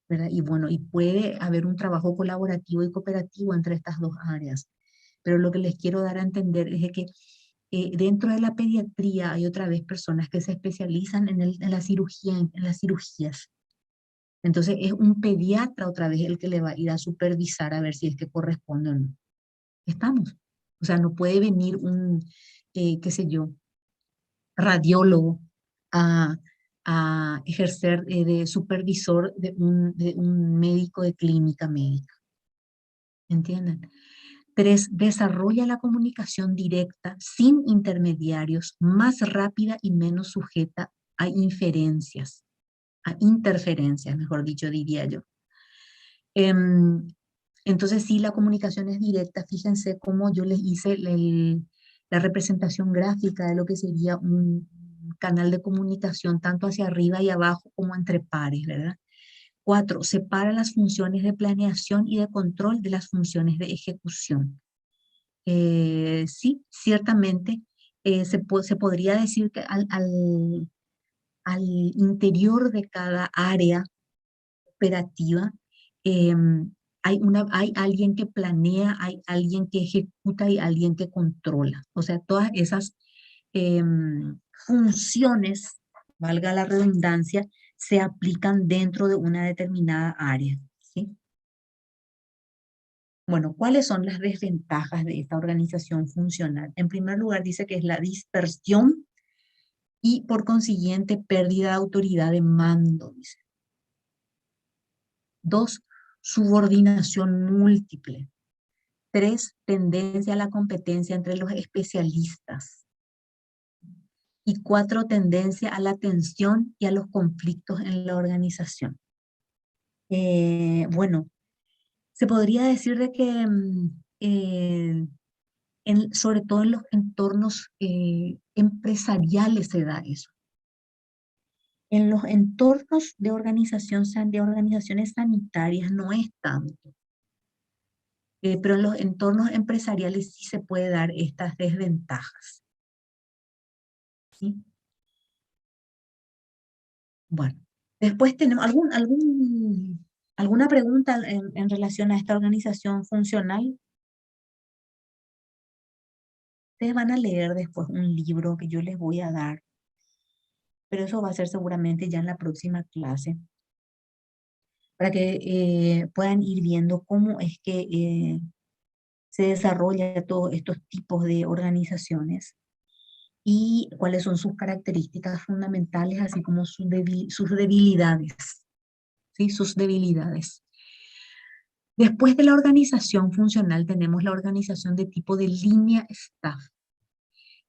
¿verdad? Y bueno, y puede haber un trabajo colaborativo y cooperativo entre estas dos áreas. Pero lo que les quiero dar a entender es de que dentro de la pediatría hay otra vez personas que se especializan en la cirugía, en las cirugías. Entonces es un pediatra otra vez el que le va a ir a supervisar a ver si es que corresponde o no. Estamos. O sea, no puede venir un, qué sé yo, radiólogo a, a ejercer de supervisor de un médico de clínica médica. ¿Entienden? 3, desarrolla la comunicación directa sin intermediarios, más rápida y menos sujeta a inferencias, a interferencias, mejor dicho, diría yo. Entonces, sí, la comunicación es directa. Fíjense cómo yo les hice la representación gráfica de lo que sería un canal de comunicación, tanto hacia arriba y abajo como entre pares, ¿verdad? 4, separa las funciones de planeación y de control de las funciones de ejecución. Sí, ciertamente se podría decir que al interior de cada área operativa hay alguien que planea, hay alguien que ejecuta y alguien que controla. O sea, todas esas funciones, valga la redundancia, se aplican dentro de una determinada área, ¿sí? Bueno, ¿cuáles son las desventajas de esta organización funcional? En primer lugar, dice que es la dispersión y por consiguiente pérdida de autoridad de mando, dice. 2, subordinación múltiple. 3, tendencia a la competencia entre los especialistas. Y 4, tendencia a la tensión y a los conflictos en la organización. Bueno, se podría decir de que sobre todo en los entornos empresariales se da eso. En los entornos de organizaciones sanitarias no es tanto. Pero en los entornos empresariales sí se puede dar estas desventajas. ¿Sí? Bueno, después tenemos alguna pregunta en relación a esta organización funcional. Ustedes van a leer después un libro que yo les voy a dar, pero eso va a ser seguramente ya en la próxima clase, para que puedan ir viendo cómo es que se desarrolla todos estos tipos de organizaciones y cuáles son sus características fundamentales, así como sus debilidades, ¿sí? Sus debilidades. Después de la organización funcional tenemos la organización de tipo de línea staff.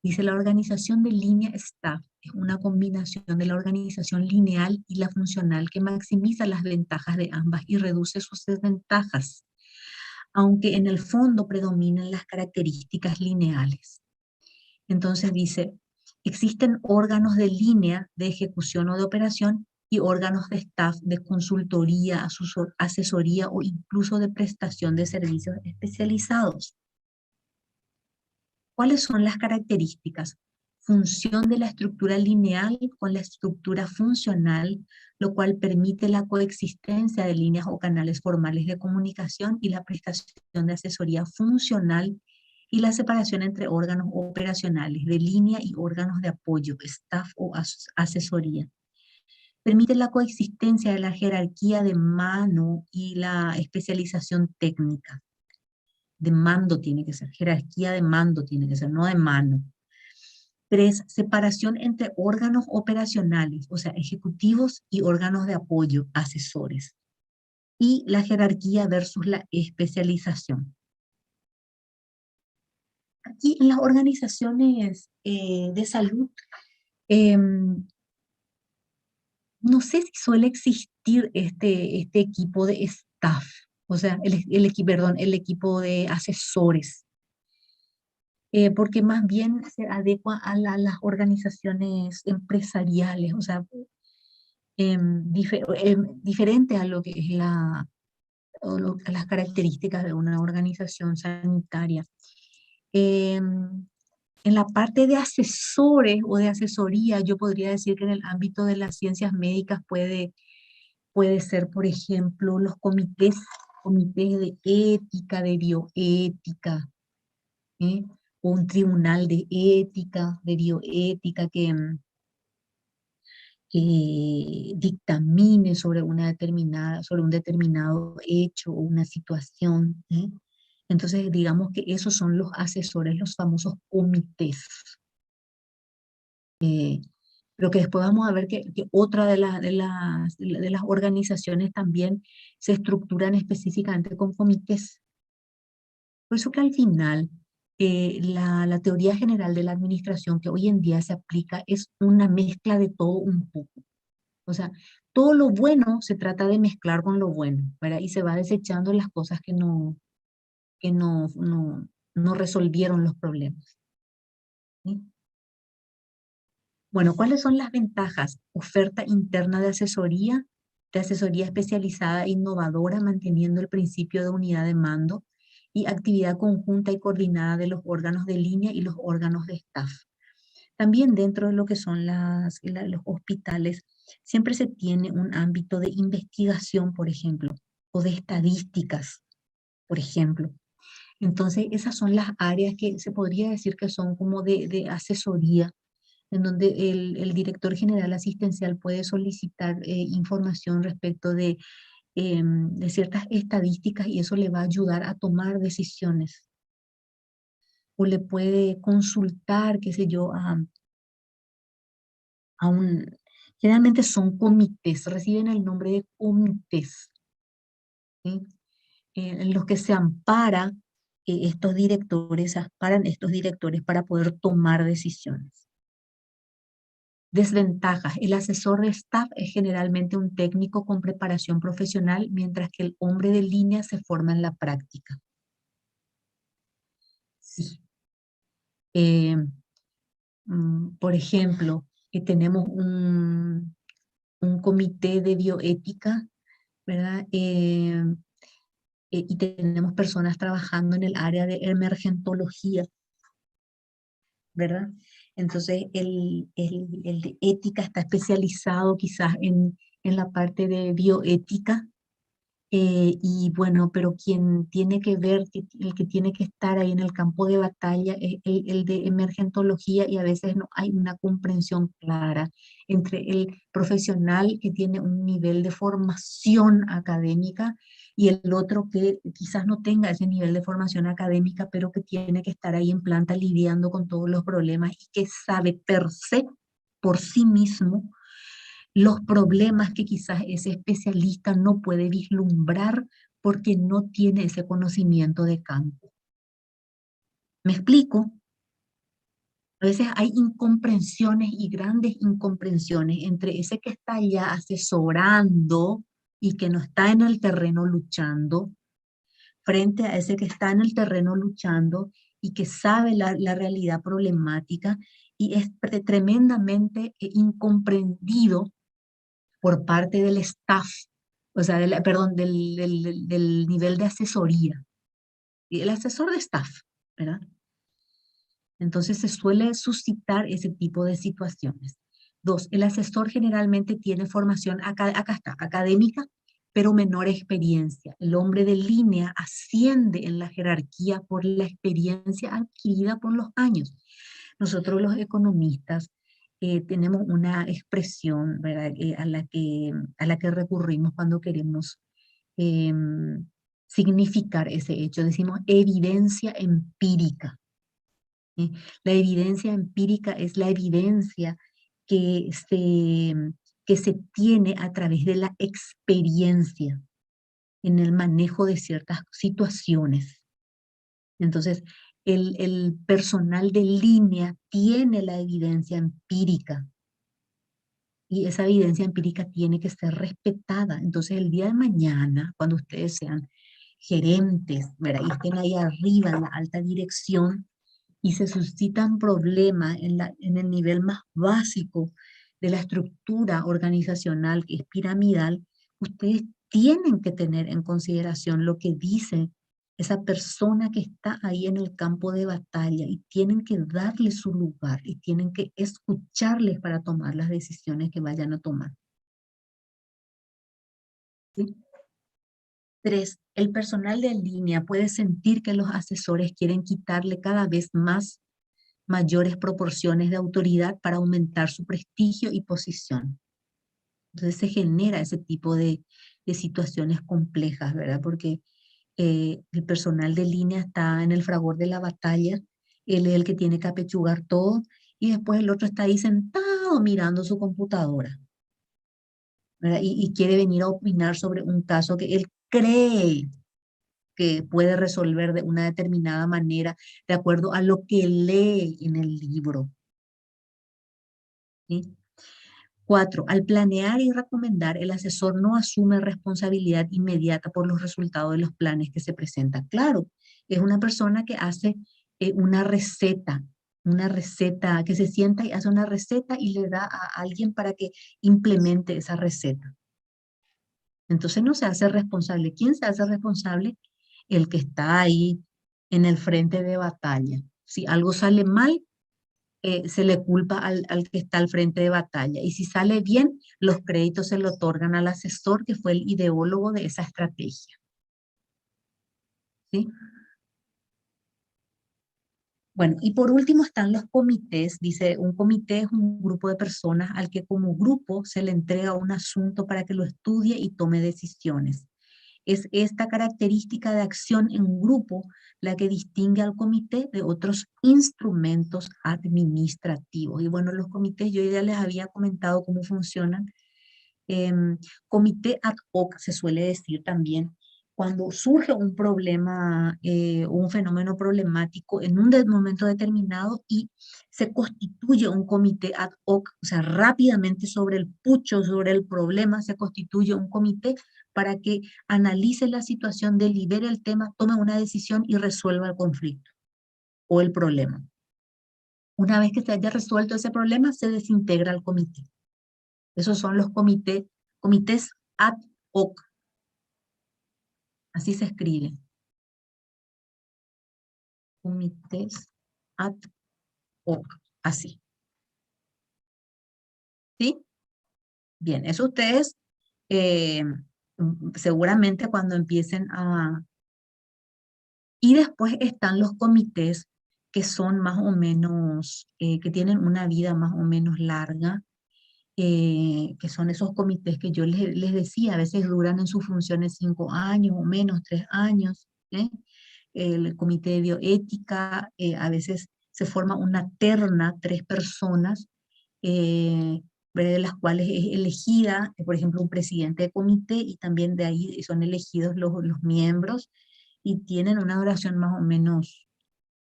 Dice, la organización de línea staff es una combinación de la organización lineal y la funcional que maximiza las ventajas de ambas y reduce sus desventajas, aunque en el fondo predominan las características lineales. Entonces dice, existen órganos de línea de ejecución o de operación y órganos de staff, de consultoría, asesoría o incluso de prestación de servicios especializados. ¿Cuáles son las características? Función de la estructura lineal con la estructura funcional, lo cual permite la coexistencia de líneas o canales formales de comunicación y la prestación de asesoría funcional y la separación entre órganos operacionales de línea y órganos de apoyo, staff o asesoría. Permite la coexistencia de la jerarquía de mano y la especialización técnica. De mando tiene que ser, jerarquía de mando tiene que ser, no de mano. 3, separación entre órganos operacionales, o sea, ejecutivos y órganos de apoyo, asesores. Y la jerarquía versus la especialización. Aquí en las organizaciones de salud, no sé si suele existir este equipo de staff, o sea, el equipo de asesores. Porque más bien se adecua a las organizaciones empresariales, o sea, diferente a lo que es a las características de una organización sanitaria. En la parte de asesores o de asesoría, yo podría decir que en el ámbito de las ciencias médicas puede ser, por ejemplo, los comités de ética, de bioética, ¿eh? O un tribunal de ética, de bioética que dictamine sobre un determinado hecho o una situación, ¿eh? Entonces, digamos que esos son los asesores, los famosos comités. Pero que después vamos a ver que otra de las organizaciones también se estructuran específicamente con comités. Por eso que al final, la teoría general de la administración que hoy en día se aplica es una mezcla de todo un poco. O sea, todo lo bueno se trata de mezclar con lo bueno, ¿verdad? Y se va desechando las cosas que no resolvieron los problemas, ¿sí? Bueno, ¿cuáles son las ventajas? Oferta interna de asesoría especializada e innovadora, manteniendo el principio de unidad de mando, y actividad conjunta y coordinada de los órganos de línea y los órganos de staff. También dentro de lo que son los hospitales, siempre se tiene un ámbito de investigación, por ejemplo, o de estadísticas, por ejemplo. Entonces, esas son las áreas que se podría decir que son como de asesoría, en donde el director general asistencial puede solicitar información respecto de ciertas estadísticas y eso le va a ayudar a tomar decisiones. O le puede consultar, qué sé yo, generalmente son comités, reciben el nombre de comités, ¿sí? En los que se ampara se amparan estos directores para poder tomar decisiones. Desventajas. El asesor de staff es generalmente un técnico con preparación profesional, mientras que el hombre de línea se forma en la práctica. Sí. Por ejemplo, que tenemos un comité de bioética, ¿verdad? Y tenemos personas trabajando en el área de emergentología, ¿verdad? Entonces, el de ética está especializado quizás en la parte de bioética, y bueno, pero quien tiene que ver, el que tiene que estar ahí en el campo de batalla es el de emergentología, y a veces no hay una comprensión clara entre el profesional que tiene un nivel de formación académica y el otro que quizás no tenga ese nivel de formación académica, pero que tiene que estar ahí en planta lidiando con todos los problemas y que sabe per se, por sí mismo, los problemas que quizás ese especialista no puede vislumbrar porque no tiene ese conocimiento de campo. ¿Me explico? A veces hay incomprensiones y grandes incomprensiones entre ese que está ya asesorando y que no está en el terreno luchando, frente a ese que está en el terreno luchando y que sabe la realidad problemática y es tremendamente incomprendido por parte del staff, o sea, perdón, del nivel de asesoría, y el asesor de staff, ¿verdad? Entonces se suele suscitar ese tipo de situaciones. 2, el asesor generalmente tiene formación, acá está, académica, pero menor experiencia. El hombre de línea asciende en la jerarquía por la experiencia adquirida por los años. Nosotros los economistas tenemos una expresión, ¿verdad? A la que recurrimos cuando queremos significar ese hecho. Decimos evidencia empírica. ¿Sí? La evidencia empírica es la evidencia que se tiene a través de la experiencia en el manejo de ciertas situaciones. Entonces, el personal de línea tiene la evidencia empírica y esa evidencia empírica tiene que ser respetada. Entonces, el día de mañana, cuando ustedes sean gerentes, ¿verdad? Y estén ahí arriba en la alta dirección y se suscitan problemas en el nivel más básico de la estructura organizacional, que es piramidal, ustedes tienen que tener en consideración lo que dice esa persona que está ahí en el campo de batalla y tienen que darle su lugar y tienen que escucharles para tomar las decisiones que vayan a tomar. ¿Sí? 3, el personal de línea puede sentir que los asesores quieren quitarle cada vez mayores proporciones de autoridad para aumentar su prestigio y posición. Entonces se genera ese tipo de situaciones complejas, ¿verdad? Porque el personal de línea está en el fragor de la batalla, él es el que tiene que apechugar todo, y después el otro está ahí sentado mirando su computadora, ¿verdad? Y quiere venir a opinar sobre un caso que él cree que puede resolver de una determinada manera, de acuerdo a lo que lee en el libro. ¿Sí? 4, al planear y recomendar, el asesor no asume responsabilidad inmediata por los resultados de los planes que se presentan. Claro, es una persona que hace una receta, que se sienta y hace una receta y le da a alguien para que implemente esa receta. Entonces no se hace responsable. ¿Quién se hace responsable? El que está ahí en el frente de batalla. Si algo sale mal, se le culpa al que está al frente de batalla. Y si sale bien, los créditos se le otorgan al asesor que fue el ideólogo de esa estrategia. ¿Sí? Bueno, y por último están los comités. Dice, un comité es un grupo de personas al que como grupo se le entrega un asunto para que lo estudie y tome decisiones. Es esta característica de acción en grupo la que distingue al comité de otros instrumentos administrativos. Y bueno, los comités, yo ya les había comentado cómo funcionan. Comité ad hoc se suele decir también cuando surge un problema, un fenómeno problemático en un momento determinado y se constituye un comité ad hoc, o sea, rápidamente sobre el pucho, sobre el problema, se constituye un comité para que analice la situación, delibere el tema, tome una decisión y resuelva el conflicto o el problema. Una vez que se haya resuelto ese problema, se desintegra el comité. Esos son los comités ad hoc. Así se escribe. Comités ad hoc. Así. ¿Sí? Bien, eso ustedes seguramente cuando empiecen a... Y después están los comités que son más o menos, que tienen una vida más o menos larga, que son esos comités que yo les decía, a veces duran en sus funciones 5 años o menos, 3 años. El comité de bioética, a veces se forma una terna, 3 personas, de las cuales es elegida, por ejemplo, un presidente de comité, y también de ahí son elegidos los miembros, y tienen una duración más o menos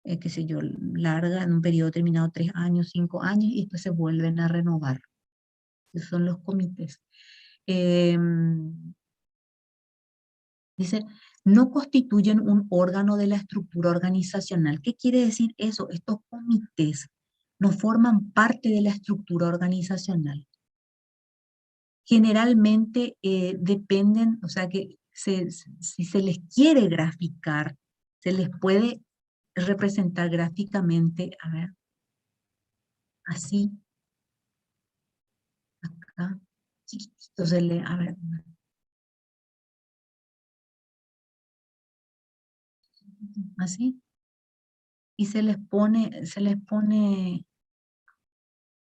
qué sé yo, larga en un periodo determinado, 3 años, 5 años, y después se vuelven a renovar. Esos son los comités. Dice, no constituyen un órgano de la estructura organizacional. ¿Qué quiere decir eso? Estos comités no forman parte de la estructura organizacional. Generalmente dependen, o sea que si se les quiere graficar, se les puede representar gráficamente, a ver, así, acá, chiquitito se le, a ver, así, y se les pone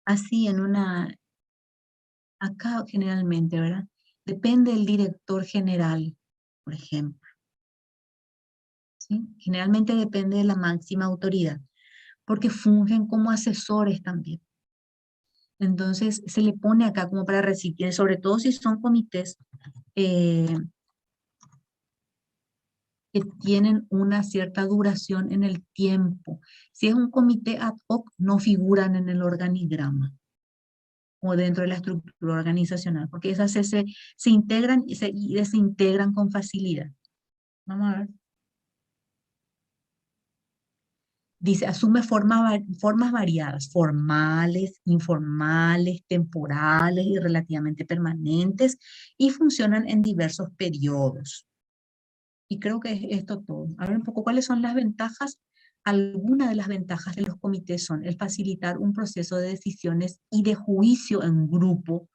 así en una, acá generalmente, ¿verdad? Depende del director general, por ejemplo, ¿sí? Generalmente depende de la máxima autoridad, porque fungen como asesores también. Entonces se le pone acá como para recibir, sobre todo si son comités que tienen una cierta duración en el tiempo. Si es un comité ad hoc, no figuran en el organigrama o dentro de la estructura organizacional, porque esas se integran y y desintegran con facilidad. Vamos a ver. Dice, asume formas variadas, formales, informales, temporales y relativamente permanentes, y funcionan en diversos periodos. Y creo que es esto todo. A ver un poco cuáles son las ventajas. Algunas de las ventajas de los comités son el facilitar un proceso de decisiones y de juicio en grupo,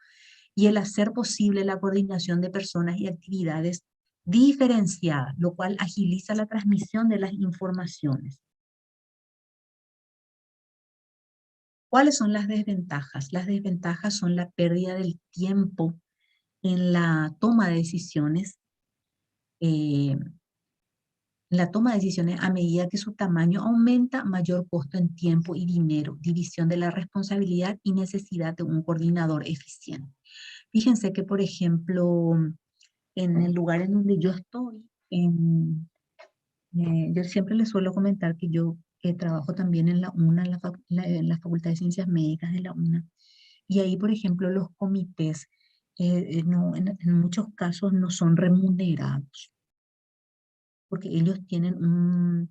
y el hacer posible la coordinación de personas y actividades diferenciadas, lo cual agiliza la transmisión de las informaciones. ¿Cuáles son las desventajas? Las desventajas son la pérdida del tiempo en la toma de decisiones, a medida que su tamaño aumenta, mayor costo en tiempo y dinero, división de la responsabilidad y necesidad de un coordinador eficiente. Fíjense que, por ejemplo, en el lugar en donde yo estoy, yo siempre les suelo comentar que yo trabajo también en la UNA, en la Facultad de Ciencias Médicas de la UNA, y ahí, por ejemplo, los comités en muchos casos no son remunerados, porque ellos tienen un,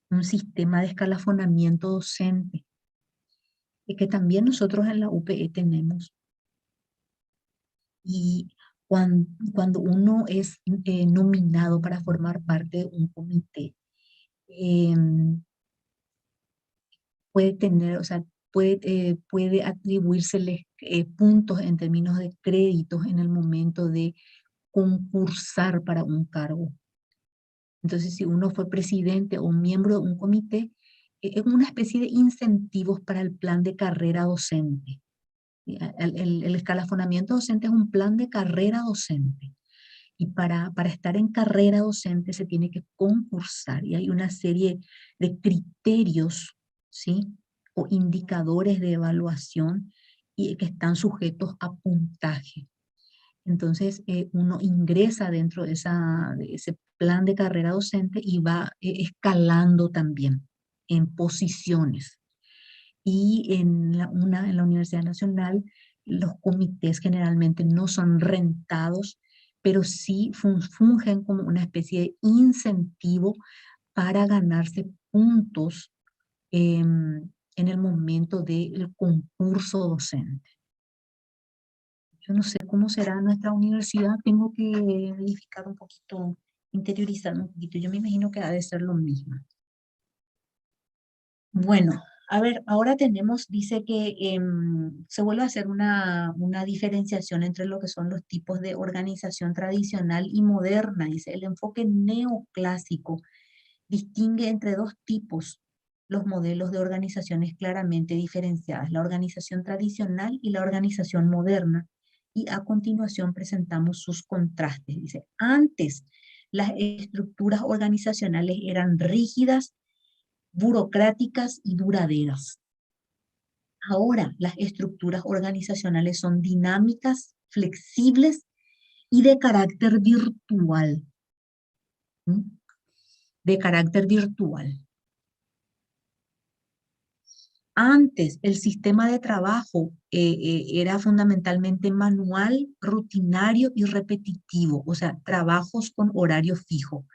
un sistema de escalafonamiento docente, y que también nosotros en la UPE tenemos. Y cuando uno es nominado para formar parte de un comité, puede tener, o sea, puede atribuírsele puntos en términos de créditos en el momento de concursar para un cargo. Entonces, si uno fue presidente o miembro de un comité, es una especie de incentivos para el plan de carrera docente. El escalafonamiento docente es un plan de carrera docente. Y para estar en carrera docente se tiene que concursar, y hay una serie de criterios, ¿sí? O indicadores de evaluación y que están sujetos a puntaje. Entonces, uno ingresa dentro de ese plan de carrera docente y va escalando también en posiciones. Y en la Universidad Nacional, los comités generalmente no son rentados, pero sí fungen como una especie de incentivo para ganarse puntos en el momento del concurso docente. Yo no sé cómo será nuestra universidad, tengo que verificar un poquito, interiorizar un poquito. Yo me imagino que ha de ser lo mismo. Bueno, a ver, ahora tenemos, dice que se vuelve a hacer una diferenciación entre lo que son los tipos de organización tradicional y moderna. Dice, el enfoque neoclásico distingue entre dos tipos los modelos de organizaciones claramente diferenciadas, la organización tradicional y la organización moderna. Y a continuación presentamos sus contrastes. Dice, antes las estructuras organizacionales eran rígidas, burocráticas y duraderas. Ahora las estructuras organizacionales son dinámicas, flexibles y de carácter virtual. ¿Mm? De carácter virtual. Antes, el sistema de trabajo era fundamentalmente manual, rutinario y repetitivo, o sea, trabajos con horario fijo.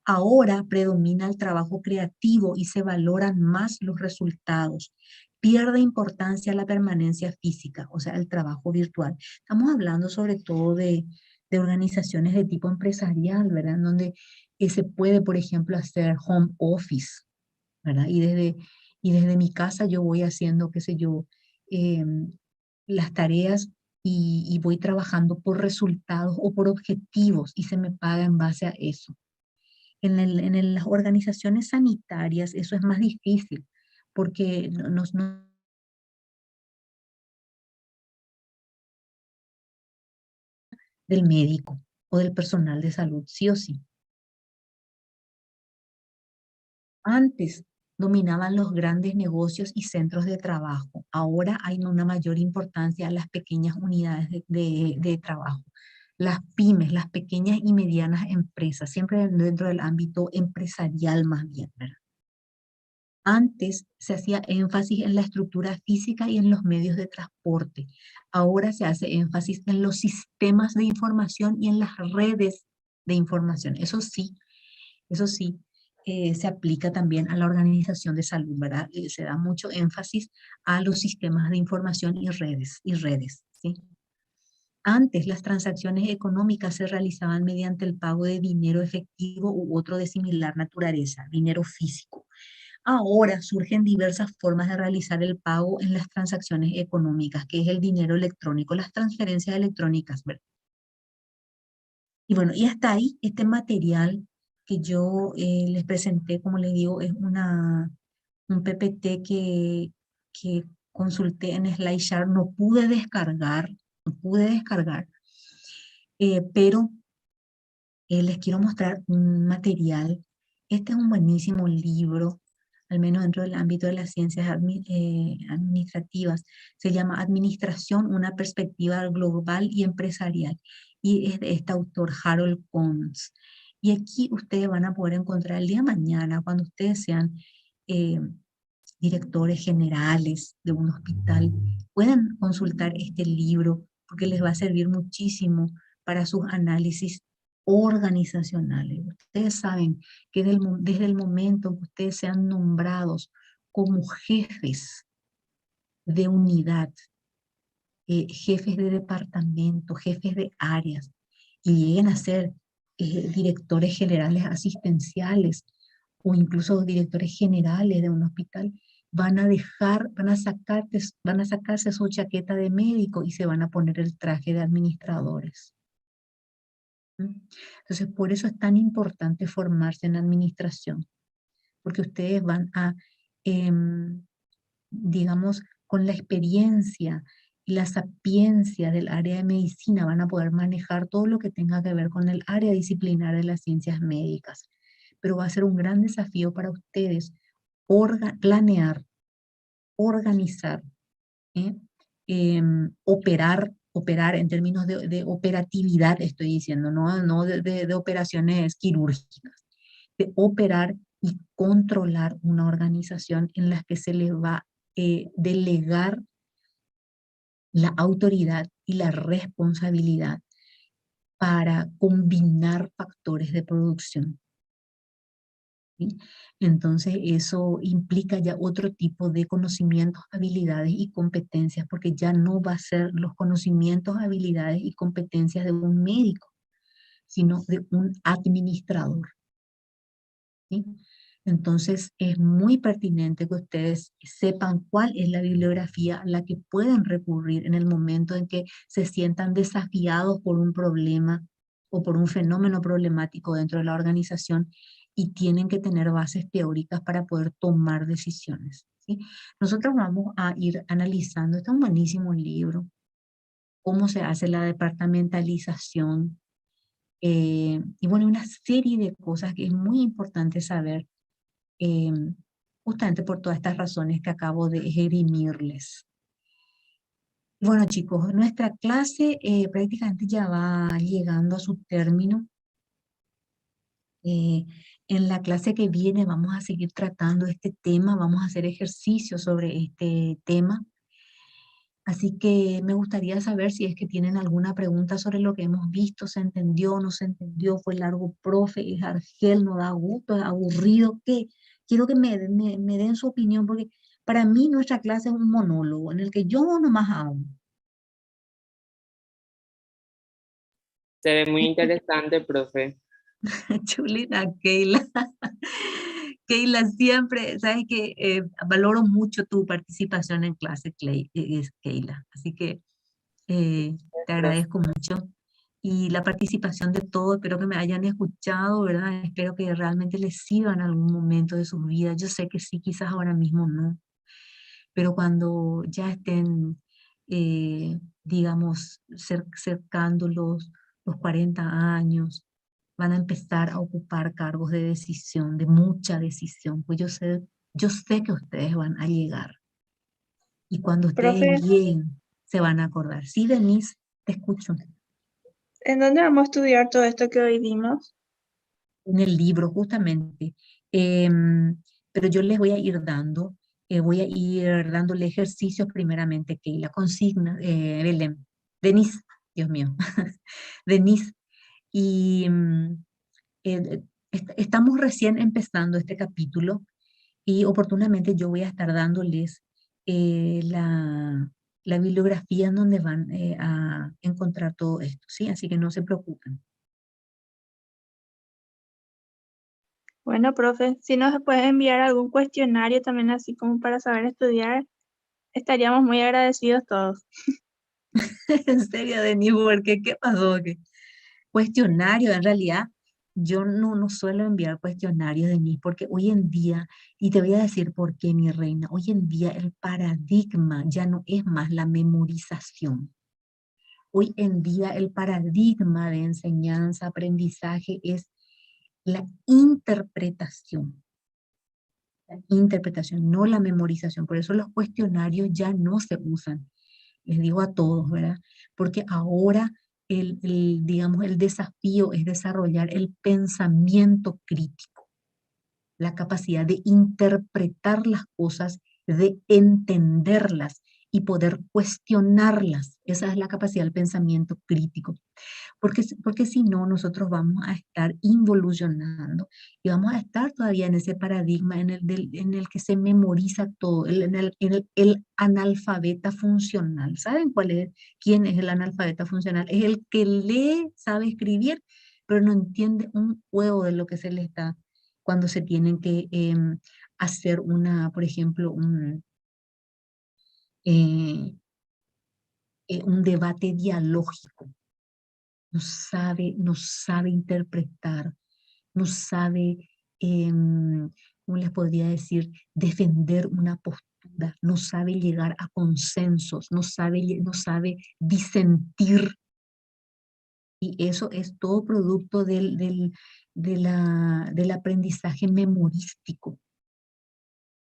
Ahora predomina el trabajo creativo y se valoran más los resultados. Pierde importancia la permanencia física, o sea, el trabajo virtual. Estamos hablando sobre todo de organizaciones de tipo empresarial, ¿verdad? En donde se puede, por ejemplo, hacer home office, ¿verdad? Y desde mi casa yo voy haciendo, qué sé yo, las tareas y voy trabajando por resultados o por objetivos y se me paga en base a eso. Las organizaciones sanitarias eso es más difícil porque del médico o del personal de salud, sí o sí. Antes dominaban los grandes negocios y centros de trabajo. Ahora hay una mayor importancia a las pequeñas unidades de trabajo. Las pymes, las pequeñas y medianas empresas, siempre dentro del ámbito empresarial más bien, ¿verdad? Antes se hacía énfasis en la estructura física y en los medios de transporte. Ahora se hace énfasis en los sistemas de información y en las redes de información. Eso sí, se aplica también a la organización de salud, ¿verdad? Se da mucho énfasis a los sistemas de información y redes, ¿sí? Antes las transacciones económicas se realizaban mediante el pago de dinero efectivo u otro de similar naturaleza, dinero físico. Ahora surgen diversas formas de realizar el pago en las transacciones económicas, que es el dinero electrónico, las transferencias electrónicas, ¿verdad? Y bueno, y hasta ahí este material que yo les presenté, como les digo, es un PPT que consulté en SlideShare, no pude descargar, pero les quiero mostrar un material. Este es un buenísimo libro, al menos dentro del ámbito de las ciencias administrativas. Se llama Administración, una perspectiva global y empresarial. Y es de este autor, Harold Cons. Y aquí ustedes van a poder encontrar el día de mañana, cuando ustedes sean eh, directores generales de un hospital, pueden consultar este libro porque les va a servir muchísimo para sus análisis organizacionales. Ustedes saben que desde el momento que ustedes sean nombrados como jefes de unidad, jefes de departamento, jefes de áreas, y lleguen a ser directores generales asistenciales o incluso directores generales de un hospital, van a sacarse su chaqueta de médico y se van a poner el traje de administradores. ¿Mm? Entonces, por eso es tan importante formarse en administración, porque ustedes van a, digamos, con la experiencia y la sapiencia del área de medicina, van a poder manejar todo lo que tenga que ver con el área disciplinar de las ciencias médicas. Pero va a ser un gran desafío para ustedes planear, organizar, ¿eh? Operar en términos de operatividad, estoy diciendo, no de operaciones quirúrgicas, de operar y controlar una organización en la que se les va a delegar la autoridad y la responsabilidad para combinar factores de producción, ¿sí? Entonces eso implica ya otro tipo de conocimientos, habilidades y competencias, porque ya no va a ser los conocimientos, habilidades y competencias de un médico, sino de un administrador, ¿sí? Entonces es muy pertinente que ustedes sepan cuál es la bibliografía a la que pueden recurrir en el momento en que se sientan desafiados por un problema o por un fenómeno problemático dentro de la organización y tienen que tener bases teóricas para poder tomar decisiones, ¿sí? Nosotros vamos a ir analizando, este es un buenísimo libro, cómo se hace la departamentalización, y bueno, una serie de cosas que es muy importante saber, eh, justamente por todas estas razones que acabo de esgrimirles. Bueno, chicos, nuestra clase prácticamente ya va llegando a su término. Eh, en la clase que viene vamos a seguir tratando este tema, vamos a hacer ejercicios sobre este tema. Así que me gustaría saber si es que tienen alguna pregunta sobre lo que hemos visto, se entendió, no se entendió, fue largo, profe, es argel, no da gusto, es aburrido, ¿qué? Quiero que me den su opinión porque para mí nuestra clase es un monólogo en el que yo nomás hablo. Se ve muy interesante, profe. Chulina, Keila. Keila, siempre, sabes que valoro mucho tu participación en clase, Keila. Así que te Profe. agradezco mucho. Y la participación de todos, espero que me hayan escuchado, ¿verdad? Espero que realmente les sirva en algún momento de sus vidas. Yo sé que sí, quizás ahora mismo no, pero cuando ya estén, digamos, cercando los 40 años, van a empezar a ocupar cargos de decisión, de mucha decisión, pues yo sé que ustedes van a llegar. Y cuando ustedes Profe, lleguen, se van a acordar. Sí, Denise, te escucho. ¿en dónde vamos a estudiar todo esto que hoy vimos? En el libro, justamente. Pero yo les voy a ir dando, voy a ir dándole ejercicios primeramente, que la consigna, Belén, Denise, Dios mío, Denise, y estamos recién empezando este capítulo y oportunamente yo voy a estar dándoles la bibliografía en donde van a encontrar todo esto, ¿sí? Así que no se preocupen. Bueno, profe, si nos puede enviar algún cuestionario también así como para saber estudiar, estaríamos muy agradecidos todos. En serio, Denis, ¿por qué? ¿Qué pasó? ¿Qué? Cuestionario, en realidad, yo no suelo enviar cuestionarios, Denis, porque hoy en día, y te voy a decir por qué, mi reina, hoy en día el paradigma ya no es más la memorización. Hoy en día el paradigma de enseñanza, aprendizaje es la interpretación. La interpretación, no la memorización. Por eso los cuestionarios ya no se usan. Les digo a todos, ¿verdad? Porque ahora digamos, el desafío es desarrollar el pensamiento crítico, la capacidad de interpretar las cosas, de entenderlas y poder cuestionarlas. Esa es la capacidad del pensamiento crítico. Porque si no, nosotros vamos a estar involucionando y vamos a estar todavía en ese paradigma en el que se memoriza todo, el analfabeta funcional. ¿Saben quién es el analfabeta funcional? Es el que lee, sabe escribir, pero no entiende un huevo de lo que se le está cuando se tienen que hacer por ejemplo, eh, un debate dialógico. No sabe interpretar, no sabe, ¿cómo les podría decir?, defender una postura, no sabe llegar a consensos, no sabe disentir. Y eso es todo producto del aprendizaje memorístico.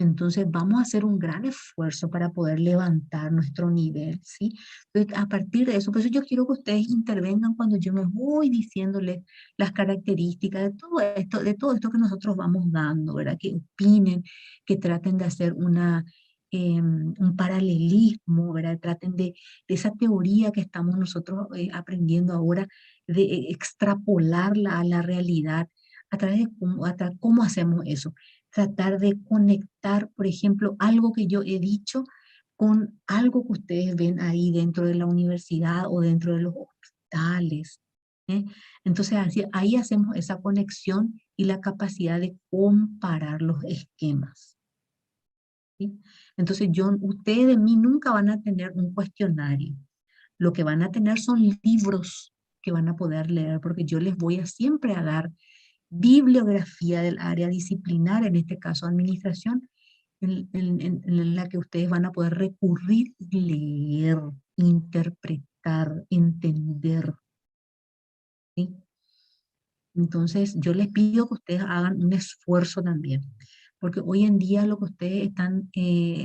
Entonces vamos a hacer un gran esfuerzo para poder levantar nuestro nivel, ¿sí? Entonces, a partir de eso, por eso yo quiero que ustedes intervengan cuando yo me voy diciéndoles las características de todo esto que nosotros vamos dando, ¿verdad? Que opinen, que traten de hacer un paralelismo, ¿verdad? Traten de esa teoría que estamos nosotros aprendiendo ahora, de extrapolarla a la realidad. ¿A través de cómo hacemos eso? Tratar de conectar, por ejemplo, algo que yo he dicho con algo que ustedes ven ahí dentro de la universidad o dentro de los hospitales. ¿Eh? Entonces, ahí hacemos esa conexión y la capacidad de comparar los esquemas. ¿Sí? Entonces, ustedes de mí nunca van a tener un cuestionario. Lo que van a tener son libros que van a poder leer, porque yo les voy a siempre a dar bibliografía del área disciplinar, en este caso administración, en la que ustedes van a poder recurrir, leer, interpretar, entender. ¿Sí? Entonces, yo les pido que ustedes hagan un esfuerzo también, porque hoy en día lo que ustedes están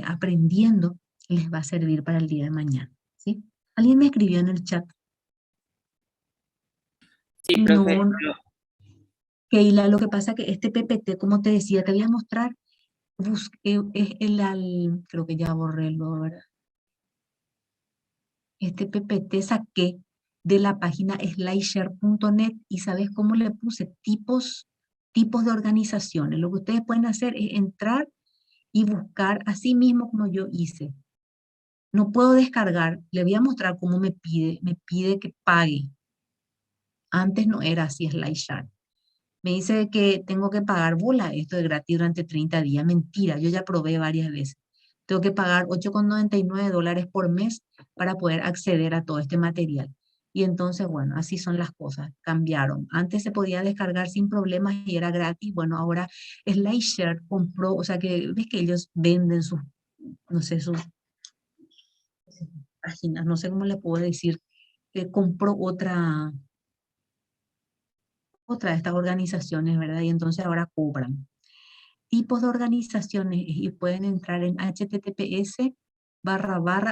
aprendiendo les va a servir para el día de mañana. ¿Sí? Alguien me escribió en el chat. Sí, No, profe. no. Keila, lo que pasa que este PPT, como te decía, te voy a mostrar, es creo que ya borré el ¿verdad? Este PPT saqué de la página slideshare.net y ¿sabes cómo le puse? Tipos de organizaciones. Lo que ustedes pueden hacer es entrar y buscar así mismo como yo hice. No puedo descargar, le voy a mostrar cómo me pide que pague. Antes no era así SlideShare. Me dice que tengo que pagar bola, esto es gratis durante 30 días. Mentira, yo ya probé varias veces. Tengo que pagar $8,99 por mes para poder acceder a todo este material. Y entonces, bueno, así son las cosas, cambiaron. Antes se podía descargar sin problemas y era gratis. Bueno, ahora SlideShare compró, o sea que ves que ellos venden sus, no sé, sus páginas, no sé cómo le puedo decir, que compró otra de estas organizaciones, ¿verdad? Y entonces ahora cobran. Tipos de organizaciones y pueden entrar en https://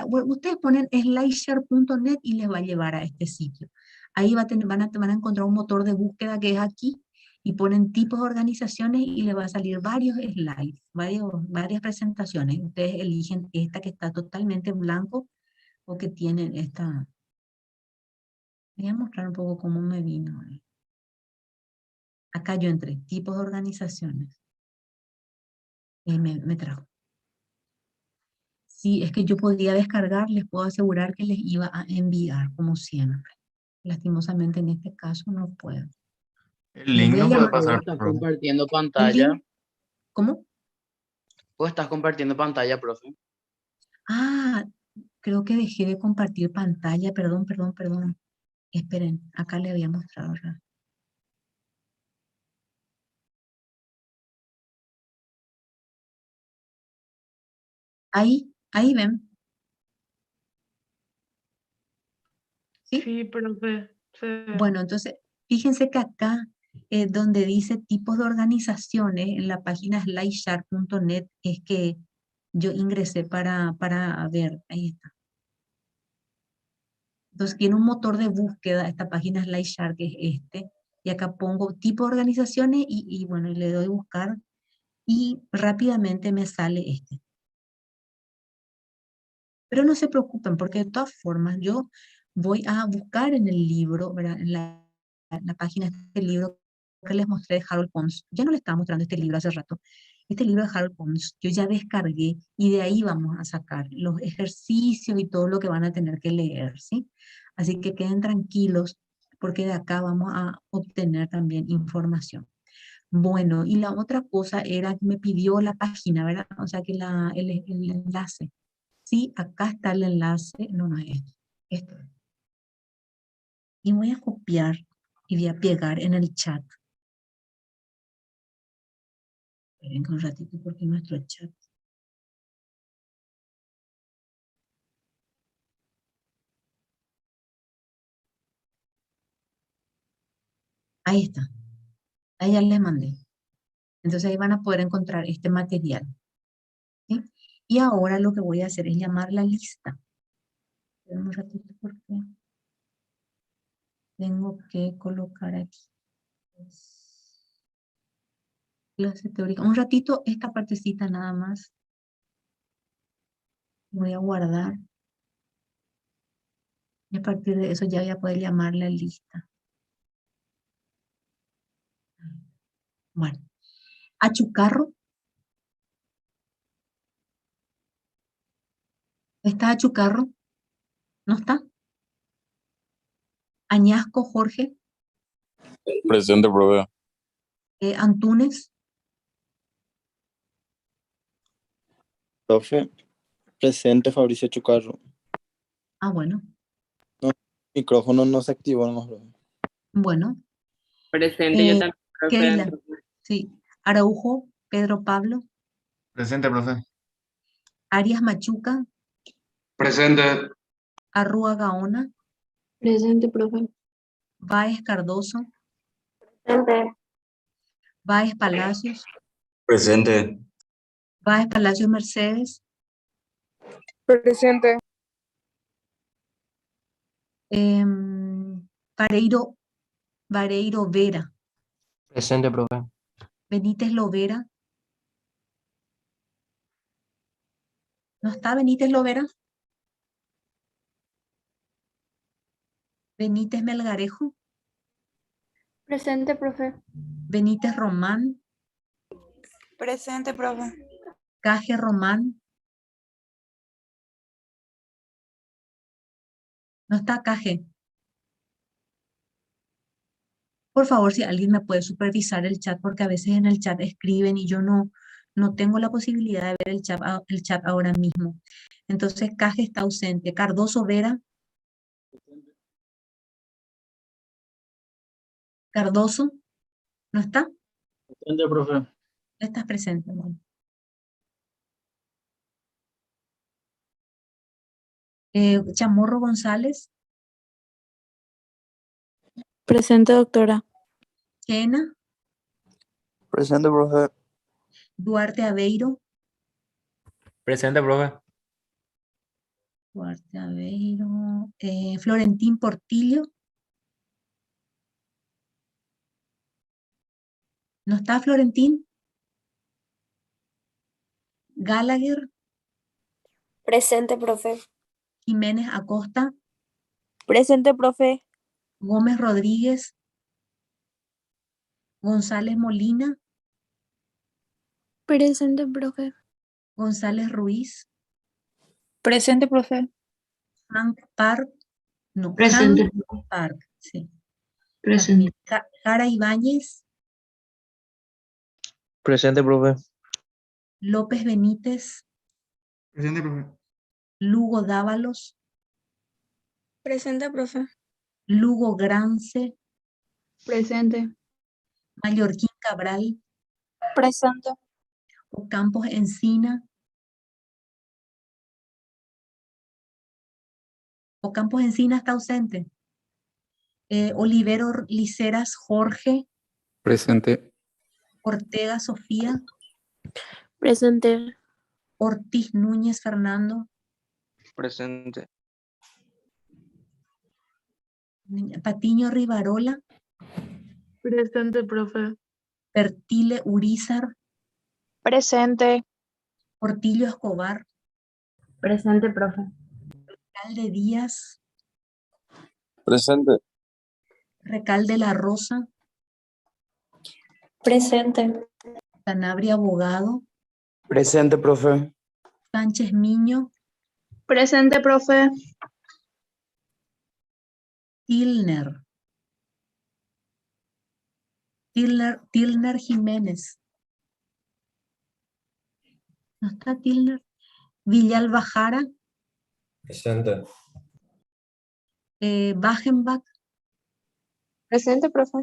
bueno, ustedes ponen slideshare.net y les va a llevar a este sitio. Ahí van a encontrar un motor de búsqueda que es aquí y ponen tipos de organizaciones y les va a salir varios slides, varias presentaciones. Ustedes eligen esta que está totalmente en blanco o que tienen esta. Voy a mostrar un poco cómo me vino. Acá yo entré, tipos de organizaciones. Y me trajo. Sí, es que yo podía descargar, les puedo asegurar que les iba a enviar, como siempre. Lastimosamente en este caso no puedo. El Les link voy a no puede llamar. Vos pasar, estás profe. compartiendo ¿El pantalla. link? ¿Cómo? Vos estás compartiendo pantalla, profe. Ah, creo que dejé de compartir pantalla, perdón. Esperen, acá le había mostrado. ¿Verdad? Ahí ven. ¿Sí? Sí, profe. Sí. Bueno, entonces, fíjense que acá, donde dice tipos de organizaciones, en la página slideshare.net, es que yo ingresé para ver, ahí está. Entonces, tiene un motor de búsqueda, esta página SlideShare, que es este, y acá pongo tipo de organizaciones y bueno, le doy buscar y rápidamente me sale este. Pero no se preocupen, porque de todas formas yo voy a buscar en el libro, ¿verdad? En la página de este libro que les mostré de Harold Pons. Ya no le estaba mostrando este libro hace rato. Este libro de Harold Pons, yo ya descargué y de ahí vamos a sacar los ejercicios y todo lo que van a tener que leer, ¿sí? Así que queden tranquilos porque de acá vamos a obtener también información. Bueno, y la otra cosa era que me pidió la página, ¿verdad? O sea, que el enlace. Sí, acá está el enlace. No, no es esto. Esto. Y voy a copiar y voy a pegar en el chat. Esperen un ratito porque nuestro chat. Ahí está. Ahí ya les mandé. Entonces ahí van a poder encontrar este material. ¿Sí? Y ahora lo que voy a hacer es llamar la lista. Esperen un ratito porque tengo que colocar aquí. Clase teórica. Un ratito esta partecita nada más. Voy a guardar. Y a partir de eso ya voy a poder llamar la lista. Bueno. Achucarro. ¿Está Achucarro? ¿No está? Añasco Jorge. Presente, profe. Antunes. Profe, presente Fabricio Chucarro. Ah, bueno. No, el micrófono no se activó, no, profe. Bueno. Presente, yo también, profe. Keila. Sí. Araujo Pedro Pablo. Presente, profe. Arias Machuca. Presente. Arrua Gaona. Presente, profe. Báez Cardoso. Presente. Báez Palacios. Presente. Báez Palacios Mercedes. Presente. Vareiro Vera. Presente, profe. Benítez Lovera. ¿No está Benítez Lovera? Benítez Melgarejo. Presente, profe. Benítez Román. Presente, profe. Caje Román. No está Caje. Por favor, si alguien me puede supervisar el chat, porque a veces en el chat escriben y yo no tengo la posibilidad de ver el chat ahora mismo. Entonces, Caje está ausente. Cardoso Vera. Cardoso. ¿No está? Presente, profe. Estás presente, ¿no? Chamorro González. Presente, doctora. Chena. Presente, profe. Duarte Aveiro. Presente, profe. Duarte Aveiro. Florentín Portillo. ¿No está Florentín? Gallagher. Presente, profe. Jiménez Acosta. Presente, profe. Gómez Rodríguez. González Molina. Presente, profe. González Ruiz. Presente, profe. Hank Park. No, Presente. Hank Park, sí. Presente. Jara Ibáñez. Presente, profe. López Benítez. Presente, profe. Lugo Dávalos. Presente, profe. Lugo Grance. Presente. Mallorquín Cabral. Presente. Ocampos Encina. Ocampos Encina está ausente. Olivero Liceras Jorge. Presente. Ortega Sofía. Presente. Ortiz Núñez Fernando. Presente. Patiño Rivarola. Presente, profe. Pertile Urizar. Presente. Portillo Escobar. Presente, profe. Recalde Díaz. Presente. Recalde La Rosa. Presente. Sanabria Abogado. Presente, profe. Sánchez Miño. Presente, profe. Tilner. Tilner Jiménez. ¿No está Tilner? Villalba Jara. Presente. Bachenbach Presente, profe.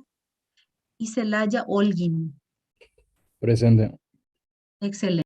y Celaya Holguín. Presente. Excelente.